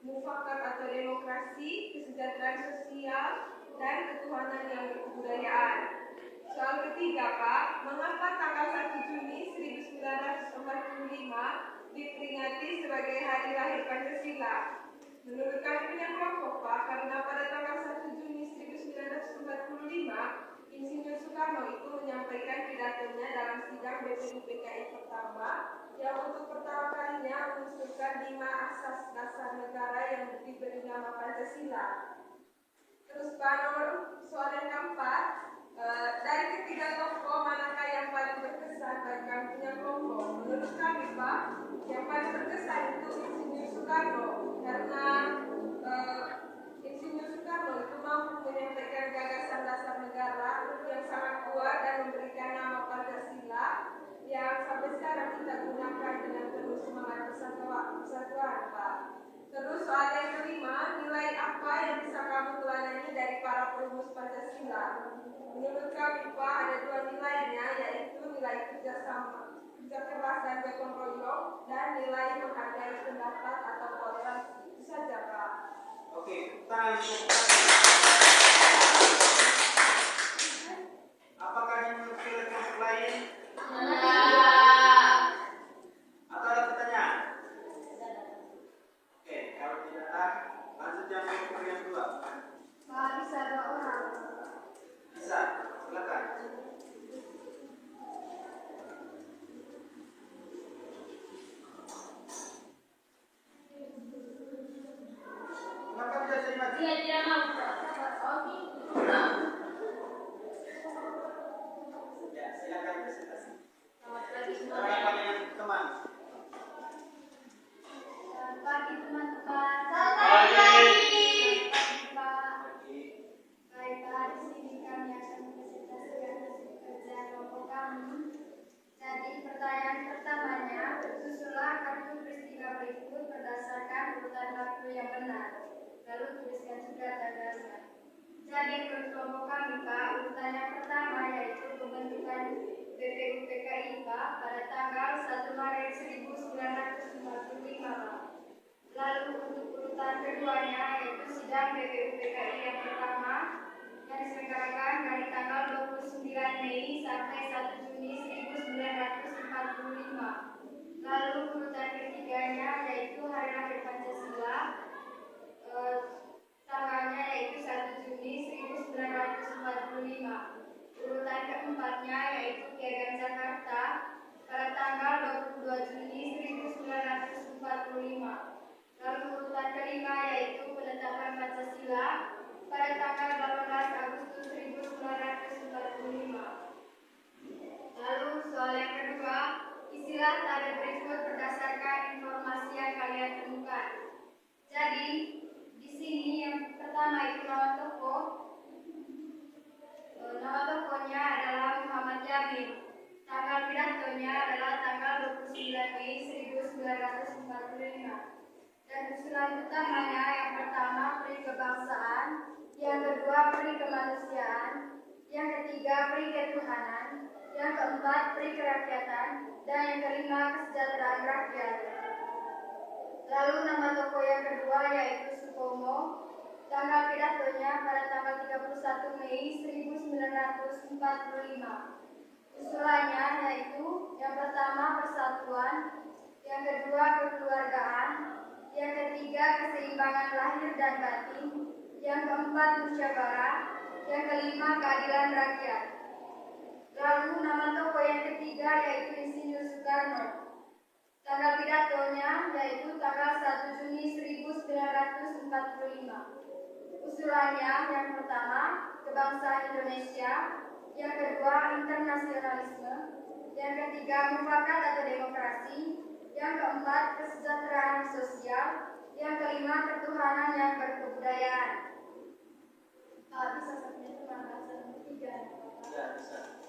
Speaker 3: mufakat atau demokrasi, kesejahteraan sosial, dan ketuhanan yang berkebudayaan. Soal ketiga Pak, mengapa tanggal 1 Juni 1945 diperingati sebagai hari lahir Pancasila? Menurut Kampenya Kelompok Pak, karena pada tanggal 1 Juni 1945 Insinyur Soekarno itu menyampaikan pidatonya dalam sidang BPUPKI pertama yang untuk pertama kalinya mengusulkan 5 asas dasar negara yang diberi nama Pancasila. Terus Pak, nomor soal yang keempat, dari ketiga tokoh manakah yang paling berkesan bagi Kampenya Kelompok? Menurut kami Pak, yang paling berkesan itu Insinyur Soekarno karena Insinyur Soekarno itu mampu menyampaikan gagasan dasar negara yang sangat kuat dan memberikan nama Pancasila yang sampai sekarang kita gunakan dengan penuh semangat persatuan Pak. Terus soal yang kelima, nilai apa yang bisa kamu teladani dari para perumus Pancasila? Menurut kami Pak, ada 2 nilainya, yaitu nilai kerjasama, kerja keras dan gotong royong, dan nilai menghargai pendapat atau toleransi. Itu saja Pak.
Speaker 1: Oke, tangan. Apakah dimiliki kelompok lain? Atau ada pertanyaan? Oke, kalau tidak ada, lanjut yang kedua.
Speaker 5: Pak, bisa 2 orang.
Speaker 1: Bisa, silakan. Kenapa tidak terima?
Speaker 5: Dia tidak mau.
Speaker 1: Ya, silakan presentasi.
Speaker 5: Selamat pagi
Speaker 1: Silakan yang teman.
Speaker 5: Selamat pagi teman-teman.
Speaker 4: Selamat pagi.
Speaker 5: Pak.
Speaker 1: Oke.
Speaker 5: Baik Pak, di sini kami akan mempresentasikan hasil kerja kelompok kami. Jadi pertanyaan pertamanya, susunlah kartu peristiwa berikut berdasarkan urutan waktu yang benar. Lalu tuliskan juga tanggalnya. Jadi menurut kelompok kami Pak, urutan yang pertama yaitu pembentukan BPUPKI Pak pada tanggal 1 Maret 1945 Pak. Lalu untuk urutan keduanya yaitu sidang BPUPKI yang pertama yang diselenggarakan dari tanggal 29 Mei sampai 1 Juni 1945. Lalu urutan ketiganya yaitu hari lahir Pancasila, tanggalnya yaitu 1 Juni 1945. Urutan keempatnya yaitu Piagam Jakarta pada tanggal 22 Juni 1945. Lalu urutan kelima yaitu penetapan Pancasila pada tanggal 18 Agustus 1945. Lalu soal yang kedua, isilah tabel berikut berdasarkan informasi yang kalian temukan. Jadi Susunan utamanya yang pertama peri kebangsaan, yang kedua peri kemanusiaan, yang ketiga peri ketuhanan, yang keempat peri kerakyatan, dan yang kelima kesejahteraan rakyat. Lalu nama tokoh yang kedua yaitu Supomo. Tanggal pidatonya pada tanggal 31 Mei 1945. Usulannya yaitu yang pertama persatuan, yang kedua kekeluargaan, yang ketiga keseimbangan lahir dan batin, yang keempat musyawarah, yang kelima keadilan rakyat. Lalu nama tokoh yang ketiga yaitu Insinyur Soekarno. Tanggal pidatonya yaitu tanggal 1 Juni 1945. Usulannya yang pertama kebangsaan Indonesia, yang kedua internasionalisme, yang ketiga mufakat atau demokrasi, yang keempat kesejahteraan sosial, yang kelima ketuhanan yang berkebudayaan. Bisa satunya itu pembahasan ketiga.
Speaker 1: Ya, bisa.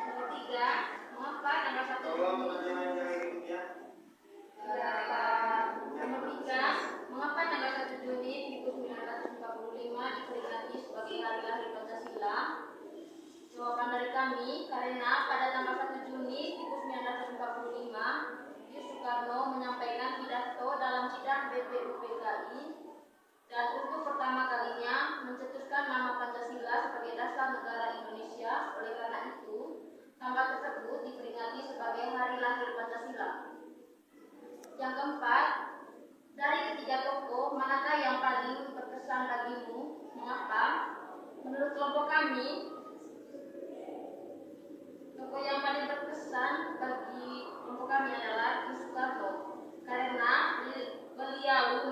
Speaker 2: Nomor 3, mengapa tanggal 1
Speaker 1: Tolong
Speaker 2: Juni?
Speaker 1: pertanyaan yang berikutnya.
Speaker 2: Nomor 3, mengapa tanggal 1 Juni 1945 diperingati sebagai hari lahir Pancasila? Jawaban dari kami, karena pada tanggal 1 Juni 1945, Yus Soekarno menyampaikan pidato dalam sidang BPUPKI dan untuk pertama kalinya mencetuskan nama Pancasila sebagai dasar negara Indonesia. Oleh karena itu, tanggal tersebut diperingati sebagai hari lahir Pancasila. Yang keempat, dari ketiga tokoh, manakah yang paling berkesan bagimu? Mengapa? Menurut kelompok kami, tokoh yang paling berkesan bagi kelompok kami adalah Yus Soekarno, karena beliau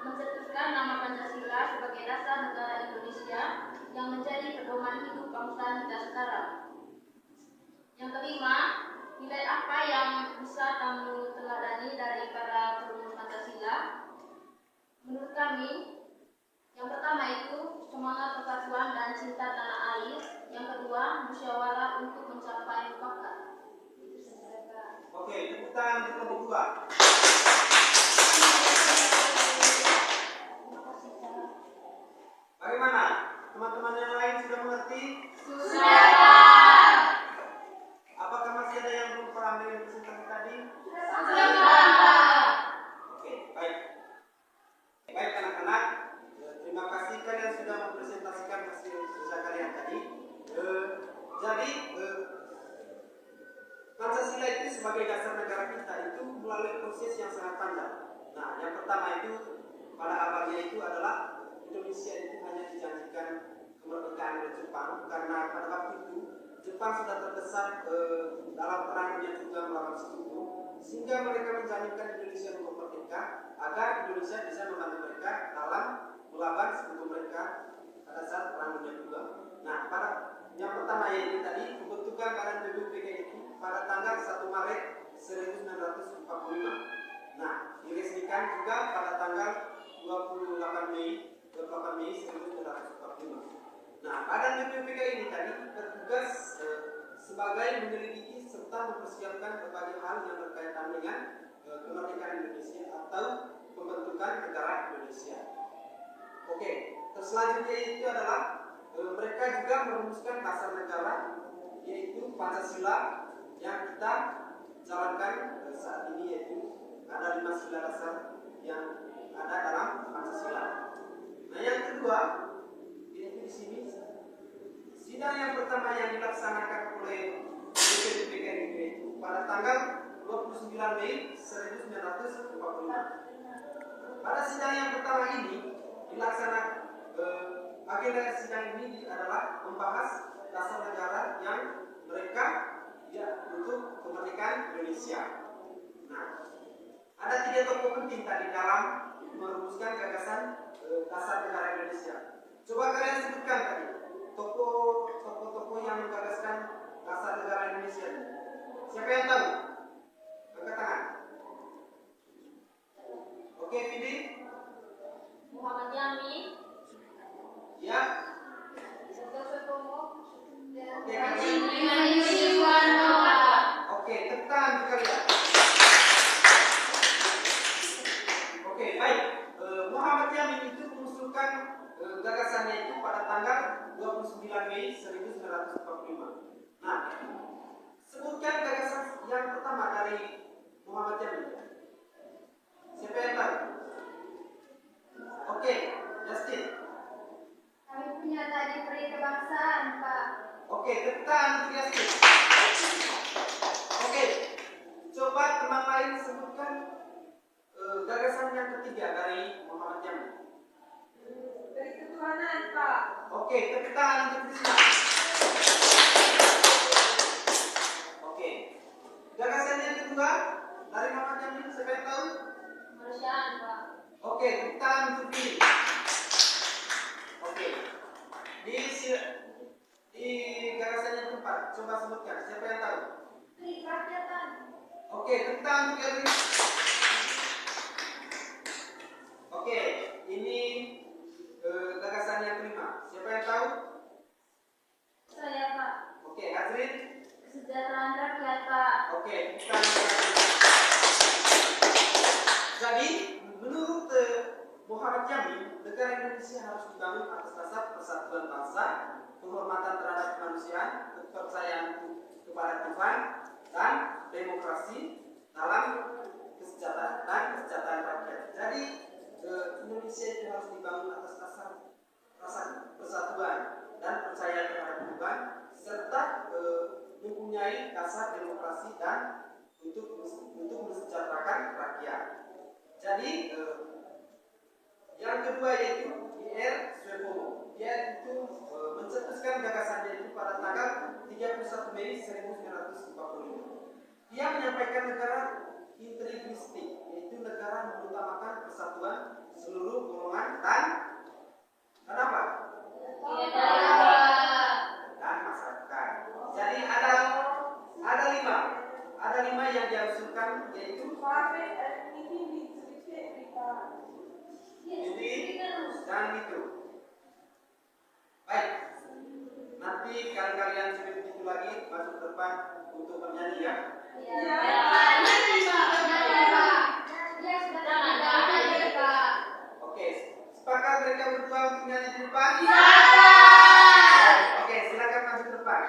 Speaker 2: mencetuskan nama Pancasila sebagai dasar negara Indonesia yang menjadi pedoman hidup bangsa kita sekarang. Yang kelima, nilai apa yang bisa kamu teladani dari para perumus Pancasila? Menurut kami, yang pertama itu semangat persatuan dan cinta tanah air. Yang kedua, musyawarah untuk mencapai mufakat.
Speaker 1: Oke, tepuk tangan untuk kelompok dua. Bagaimana? Teman-teman yang lain sudah mengerti?
Speaker 2: Sudah.
Speaker 1: Apakah masih ada yang belum paham dengan presentasi tadi? Oke, baik. Baik anak-anak, terima kasih kalian sudah mempresentasikan hasil kerja kalian tadi. Jadi Pancasila itu sebagai dasar negara kita itu melalui proses yang sangat panjang. Nah, yang pertama itu pada awalnya itu adalah Indonesia itu hanya dijanjikan kemerdekaan oleh Jepang karena pada waktu itu Jepang sudah terkesan dalam perang dunia juga melawan Sekutu, sehingga mereka menjaminkan Indonesia untuk merdeka agar Indonesia bisa membantu mereka dalam melawan Sekutu mereka pada saat perang dunia juga. Nah, pada yang pertama yaitu tadi pembentukan Badan BPUPKI itu pada tanggal 1 Maret 1945. Nah, diresmikan juga pada tanggal 28 Mei 1945. Nah, Badan BPUPKI ini tadi bertugas sebagai menyelidiki serta mempersiapkan berbagai hal yang berkaitan dengan kemerdekaan Indonesia atau pembentukan negara Indonesia. Oke, terus selanjutnya itu adalah mereka juga merumuskan dasar negara yaitu Pancasila yang kita jalankan saat ini, yaitu ada 5 sila dasar yang ada dalam Pancasila. Nah, yang kedua yaitu di sini sidang yang pertama yang dilaksanakan oleh BPUPKI itu pada tanggal 29 Mei 1945. Pada sidang yang pertama ini dilaksanakan agenda sidang ini adalah membahas dasar negara yang mereka untuk kemerdekaan Indonesia. Nah, ada 3 tokoh penting tadi dalam merumuskan gagasan dasar negara Indonesia. Coba kalian sebutkan tadi tokoh-tokoh yang menggagaskan dasar negara Indonesia. Siapa yang tahu? Angkat tangan. Oke, pilih.
Speaker 2: Muhammad Yamin.
Speaker 1: Ya.
Speaker 2: Dr. Sutomo.
Speaker 1: Oke, kalian.
Speaker 2: Insinyur Soekarno.
Speaker 1: 9 Mei 1945. Nah, sebutkan gagasan yang pertama dari Muhammad Jamil. Siapa yang tahu? Oke, Justin.
Speaker 5: Kami punya tadi peri kebangsaan, Pak.
Speaker 1: Oke, tekan untuk Justin. Oke, coba teman lain sebutkan gagasan yang ketiga dari Muhammad Jamil.
Speaker 3: Dari ketuhanan, Pak.
Speaker 1: Oke, tepuk tangan untuk Krisna. Oke, gagasan yang kedua dari Muhammad Jamil, siapa yang tahu?
Speaker 5: Kemanusiaan, Pak.
Speaker 1: Oke, tepuk tangan untuk Billy. Oke, di gagasan yang keempat, coba sebutkan, siapa yang tahu?
Speaker 5: Kerakyatan.
Speaker 1: Oke, tepuk tangan untuk Erwin. Oke, ini gagasan yang kelima, siapa yang tahu?
Speaker 5: Saya, Pak.
Speaker 1: Oke, Azrin.
Speaker 5: Kesejahteraan rakyat, Pak.
Speaker 1: Oke, kita jadi menurut Muhammad Jamil, negara Indonesia harus dibangun atas dasar persatuan bangsa, penghormatan terhadap kemanusiaan, kepercayaan kepada Tuhan, dan demokrasi dalam kesejahteraan rakyat. Jadi Indonesia itu harus dibangun atas dasar rasa persatuan dan percaya terhadap Tuhan, serta mempunyai dasar demokrasi dan untuk mensejahterakan rakyat. Jadi yang kedua yaitu Ir Suepomo. Dia itu mencetuskan gagasannya itu pada tanggal 31 Mei 1945. Dia menyampaikan negara integristik, yaitu negara mengutamakan persatuan seluruh golongan dan apa? Dan masyarakat. Jadi ada lima yang diusulkan, yaitu ini dan itu. Baik, nanti kalian sebut itu lagi masuk depan untuk bernyanyi ya. Oke, sepakat mereka berdua untuk nyanyi di depan? Oke, silakan masuk depan.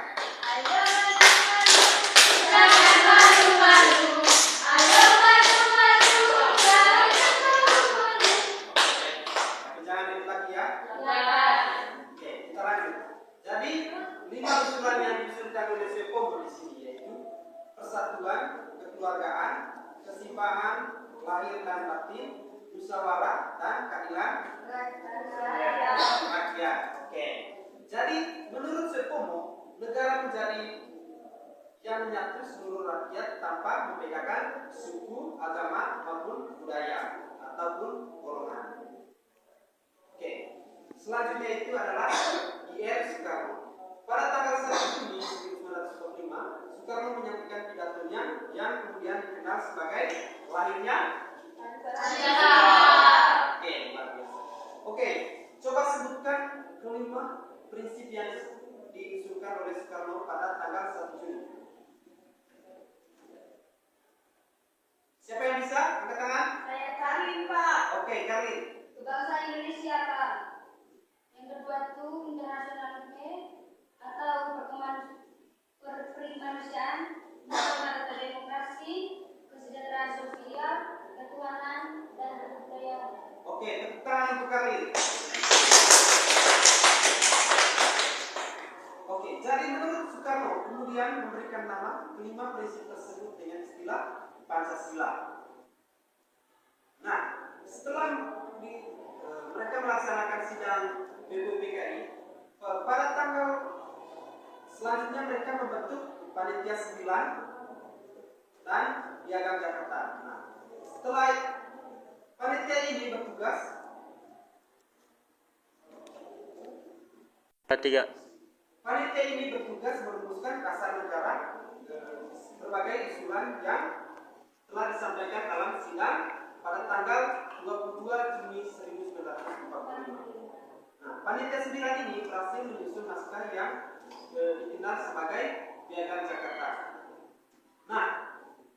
Speaker 1: Tapi jangan itu lagi ya. Oke, kita lanjut. Jadi 5 usulan yang diusulkan oleh Suepomo di sini yaitu persatuan, kekeluargaan, keseimbangan lahir dan batin, musyawarah dan keadilan rakyat. Oke. Jadi menurut Suepomo, negara menjadi yang menyatu seluruh rakyat tanpa membedakan suku, agama maupun budaya ataupun golongan. Oke. Selanjutnya itu adalah Ir Soekarno. Pada tanggal 1 Juni 1945, Soekarno menyampaikan pidatonya yang kemudian dikenal sebagai lahirnya Pancasila. Oke, luar biasa. Oke, coba sebutkan kelima prinsip yang diusulkan oleh Soekarno pada tanggal 1 Juni. Siapa yang bisa? Angkat tangan.
Speaker 5: Saya Karin, Pak.
Speaker 1: Oke, Karin.
Speaker 5: Kebangsaan Indonesia, Pak. Yang kedua itu internasionalisme atau perkemanusiaan, atau demokrasi, kesejahteraan sosial, ketuhanan, dan kebudayaan.
Speaker 1: Oke, tepuk tangan untuk Karin. Oke, jadi menurut Soekarno kemudian memberikan nama kelima prinsip tersebut dengan istilah Pancasila. Nah, setelah mereka melaksanakan sidang BPUPKI, pada tanggal selanjutnya mereka membentuk Panitia 9 dan Piagam Jakarta. Nah, setelah panitia ini bertugas Panitia ini bertugas merumuskan dasar negara berbagai usulan yang telah disampaikan dalam sidang pada tanggal 22 Juni 1945. Nah, Panitia 9 ini berhasil menyusun naskah yang dikenal sebagai Piagam Jakarta. Nah,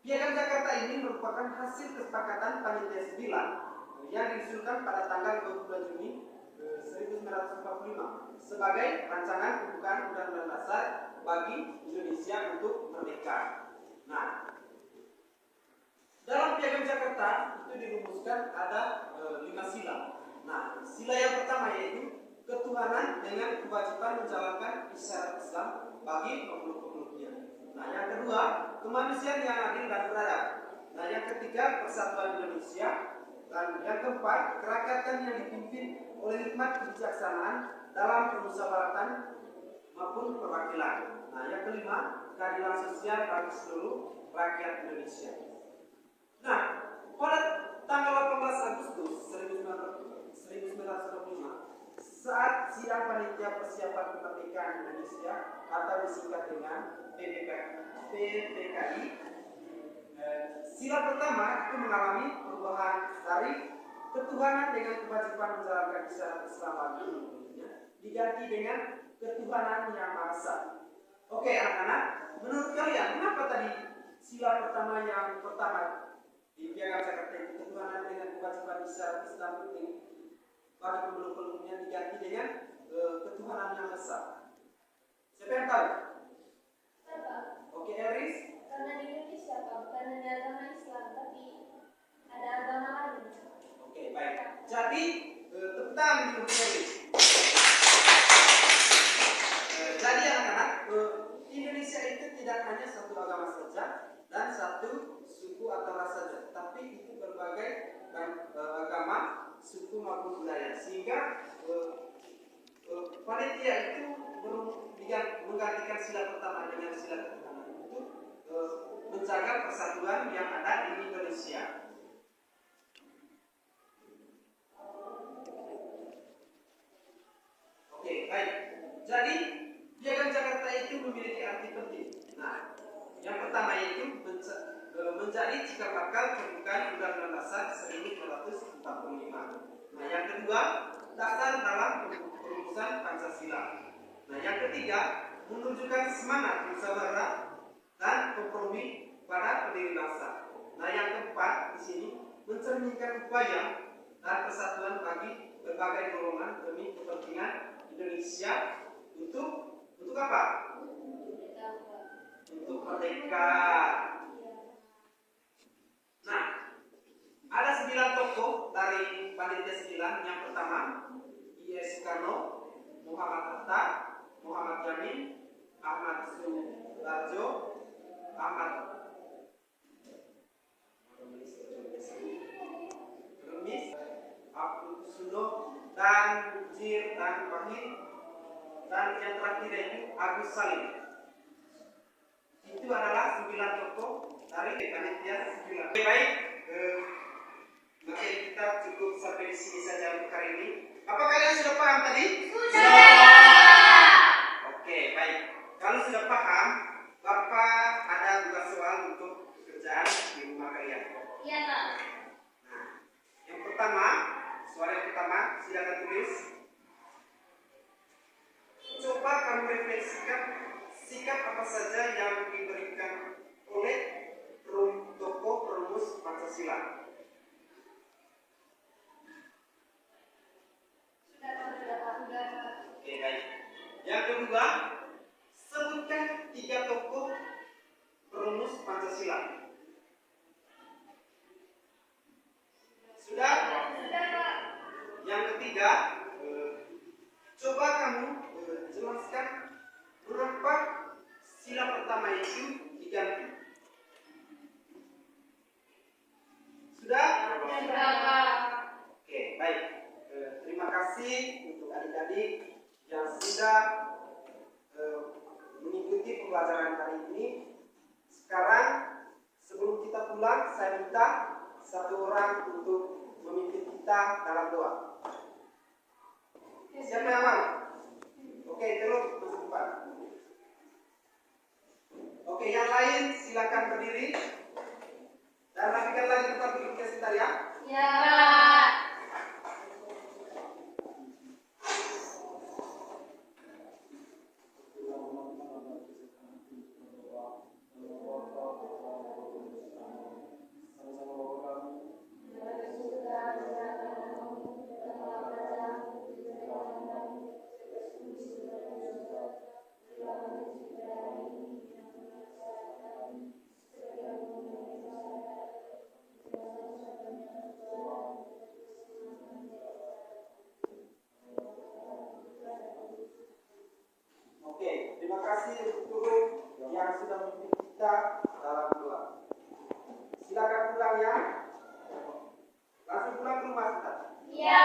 Speaker 1: Piagam Jakarta ini merupakan hasil kesepakatan Panitia 9 yang diusulkan pada tanggal 22 Juni 1945 sebagai rancangan pembukaan Undang-Undang Dasar bagi Indonesia untuk merdeka. Nah, dalam Piagam Jakarta itu dirumuskan ada 5 sila. Nah, sila yang pertama yaitu ketuhanan dengan kewajiban menjalankan isyarat Islam bagi pemeluk-pemeluknya. Nah, yang kedua, kemanusiaan yang adil dan beradab. Nah, yang ketiga, persatuan Indonesia. Dan yang keempat, kerakyatan yang dipimpin oleh hikmat kebijaksanaan dalam permusyawaratan maupun perwakilan. Nah, yang kelima, keadilan sosial bagi seluruh rakyat Indonesia. Nah, pada tanggal 18 Agustus 1945, saat sidang panitia persiapan kemerdekaan Indonesia atau disingkat dengan PPKI, sila pertama itu mengalami perubahan dari ketuhanan dengan kewajiban menjalankan isyarat Islam bagi pemeluknya diganti dengan ketuhanan yang Maha Esa. Oke anak-anak, menurut kalian kenapa tadi sila pertama yang pertama di Piagam Jakarta itu ketuhanan dengan kewajiban isyarat Islam penting bagi pemeluk-pemeluknya diganti dengan ketuhanan yang Maha Esa? Siapa yang tahu? Oke, Eris.
Speaker 5: Karena di Indonesia, Pak, bukan hanya agama Islam, tapi ada agama lain.
Speaker 1: Oke, baik. Jadi, tepuk tangan dulu, Eris. Jadi anak-anak, Indonesia itu tidak hanya satu agama saja dan satu suku atau ras saja, tapi itu berbagai agama, suku maupun budaya. Sehingga panitia itu menggantikan sila pertama dengan sila kedua itu menjaga persatuan yang ada di Indonesia. Oke, baik. Jadi Piagam Jakarta itu memiliki arti penting. Nah, yang pertama yaitu menjadi cikal bakal pembukaan Undang-Undang Dasar 1945. Nah, yang kedua, dasar dalam perumusan Pancasila. Nah, yang ketiga, menunjukkan semangat musyawarah dan kompromi pada pendiri bangsa. Nah, yang keempat di sini mencerminkan upaya dan persatuan bagi berbagai golongan demi kepentingan Indonesia untuk apa? Untuk merdeka. Nah, ada 9 tokoh dari panitia 9. Yang pertama, I.S. Soekarno, Muhammad Hatta, Muhammad Jamil, Ahmad Sularjo, Ahmad Remis, Abdul Suno, dan Jir dan Wahid, dan yang terakhir yaitu Agus Salim. Itu adalah 9 tokoh dari panitia 9. Baik, maka kita cukup sampai di sini saja untuk hari ini. Apa kalian sudah paham tadi?
Speaker 2: Sudah.
Speaker 1: Oke, baik. Kalau sudah paham, Bapak ada juga soal untuk pekerjaan di rumah kalian.
Speaker 2: Iya, Pak.
Speaker 1: Nah, yang pertama, soal yang pertama, silakan tulis. Coba kamu refleksikan sikap apa saja yang diberikan oleh tokoh perumus Pancasila. Oke, baik. Yang kedua, sebutkan 3 tokoh perumus Pancasila. Sudah?
Speaker 5: Sudah, Pak.
Speaker 1: Yang ketiga, coba kamu jelaskan mengapa sila pertama itu diganti. Sudah?
Speaker 2: Sudah, Pak.
Speaker 1: Oke, baik. Terima kasih untuk adik-adik yang sudah mengikuti pembelajaran hari ini. Sekarang, sebelum kita pulang, saya minta satu orang untuk memimpin kita dalam doa. Siapa yang mau? Oke, terus masuk depan. Oke, yang lain silakan berdiri dan rapikan lagi tempat duduknya sebentar ya.
Speaker 2: Ya, Pak.
Speaker 1: semuanya? Langsung pulang ke rumah kita.
Speaker 5: Iya,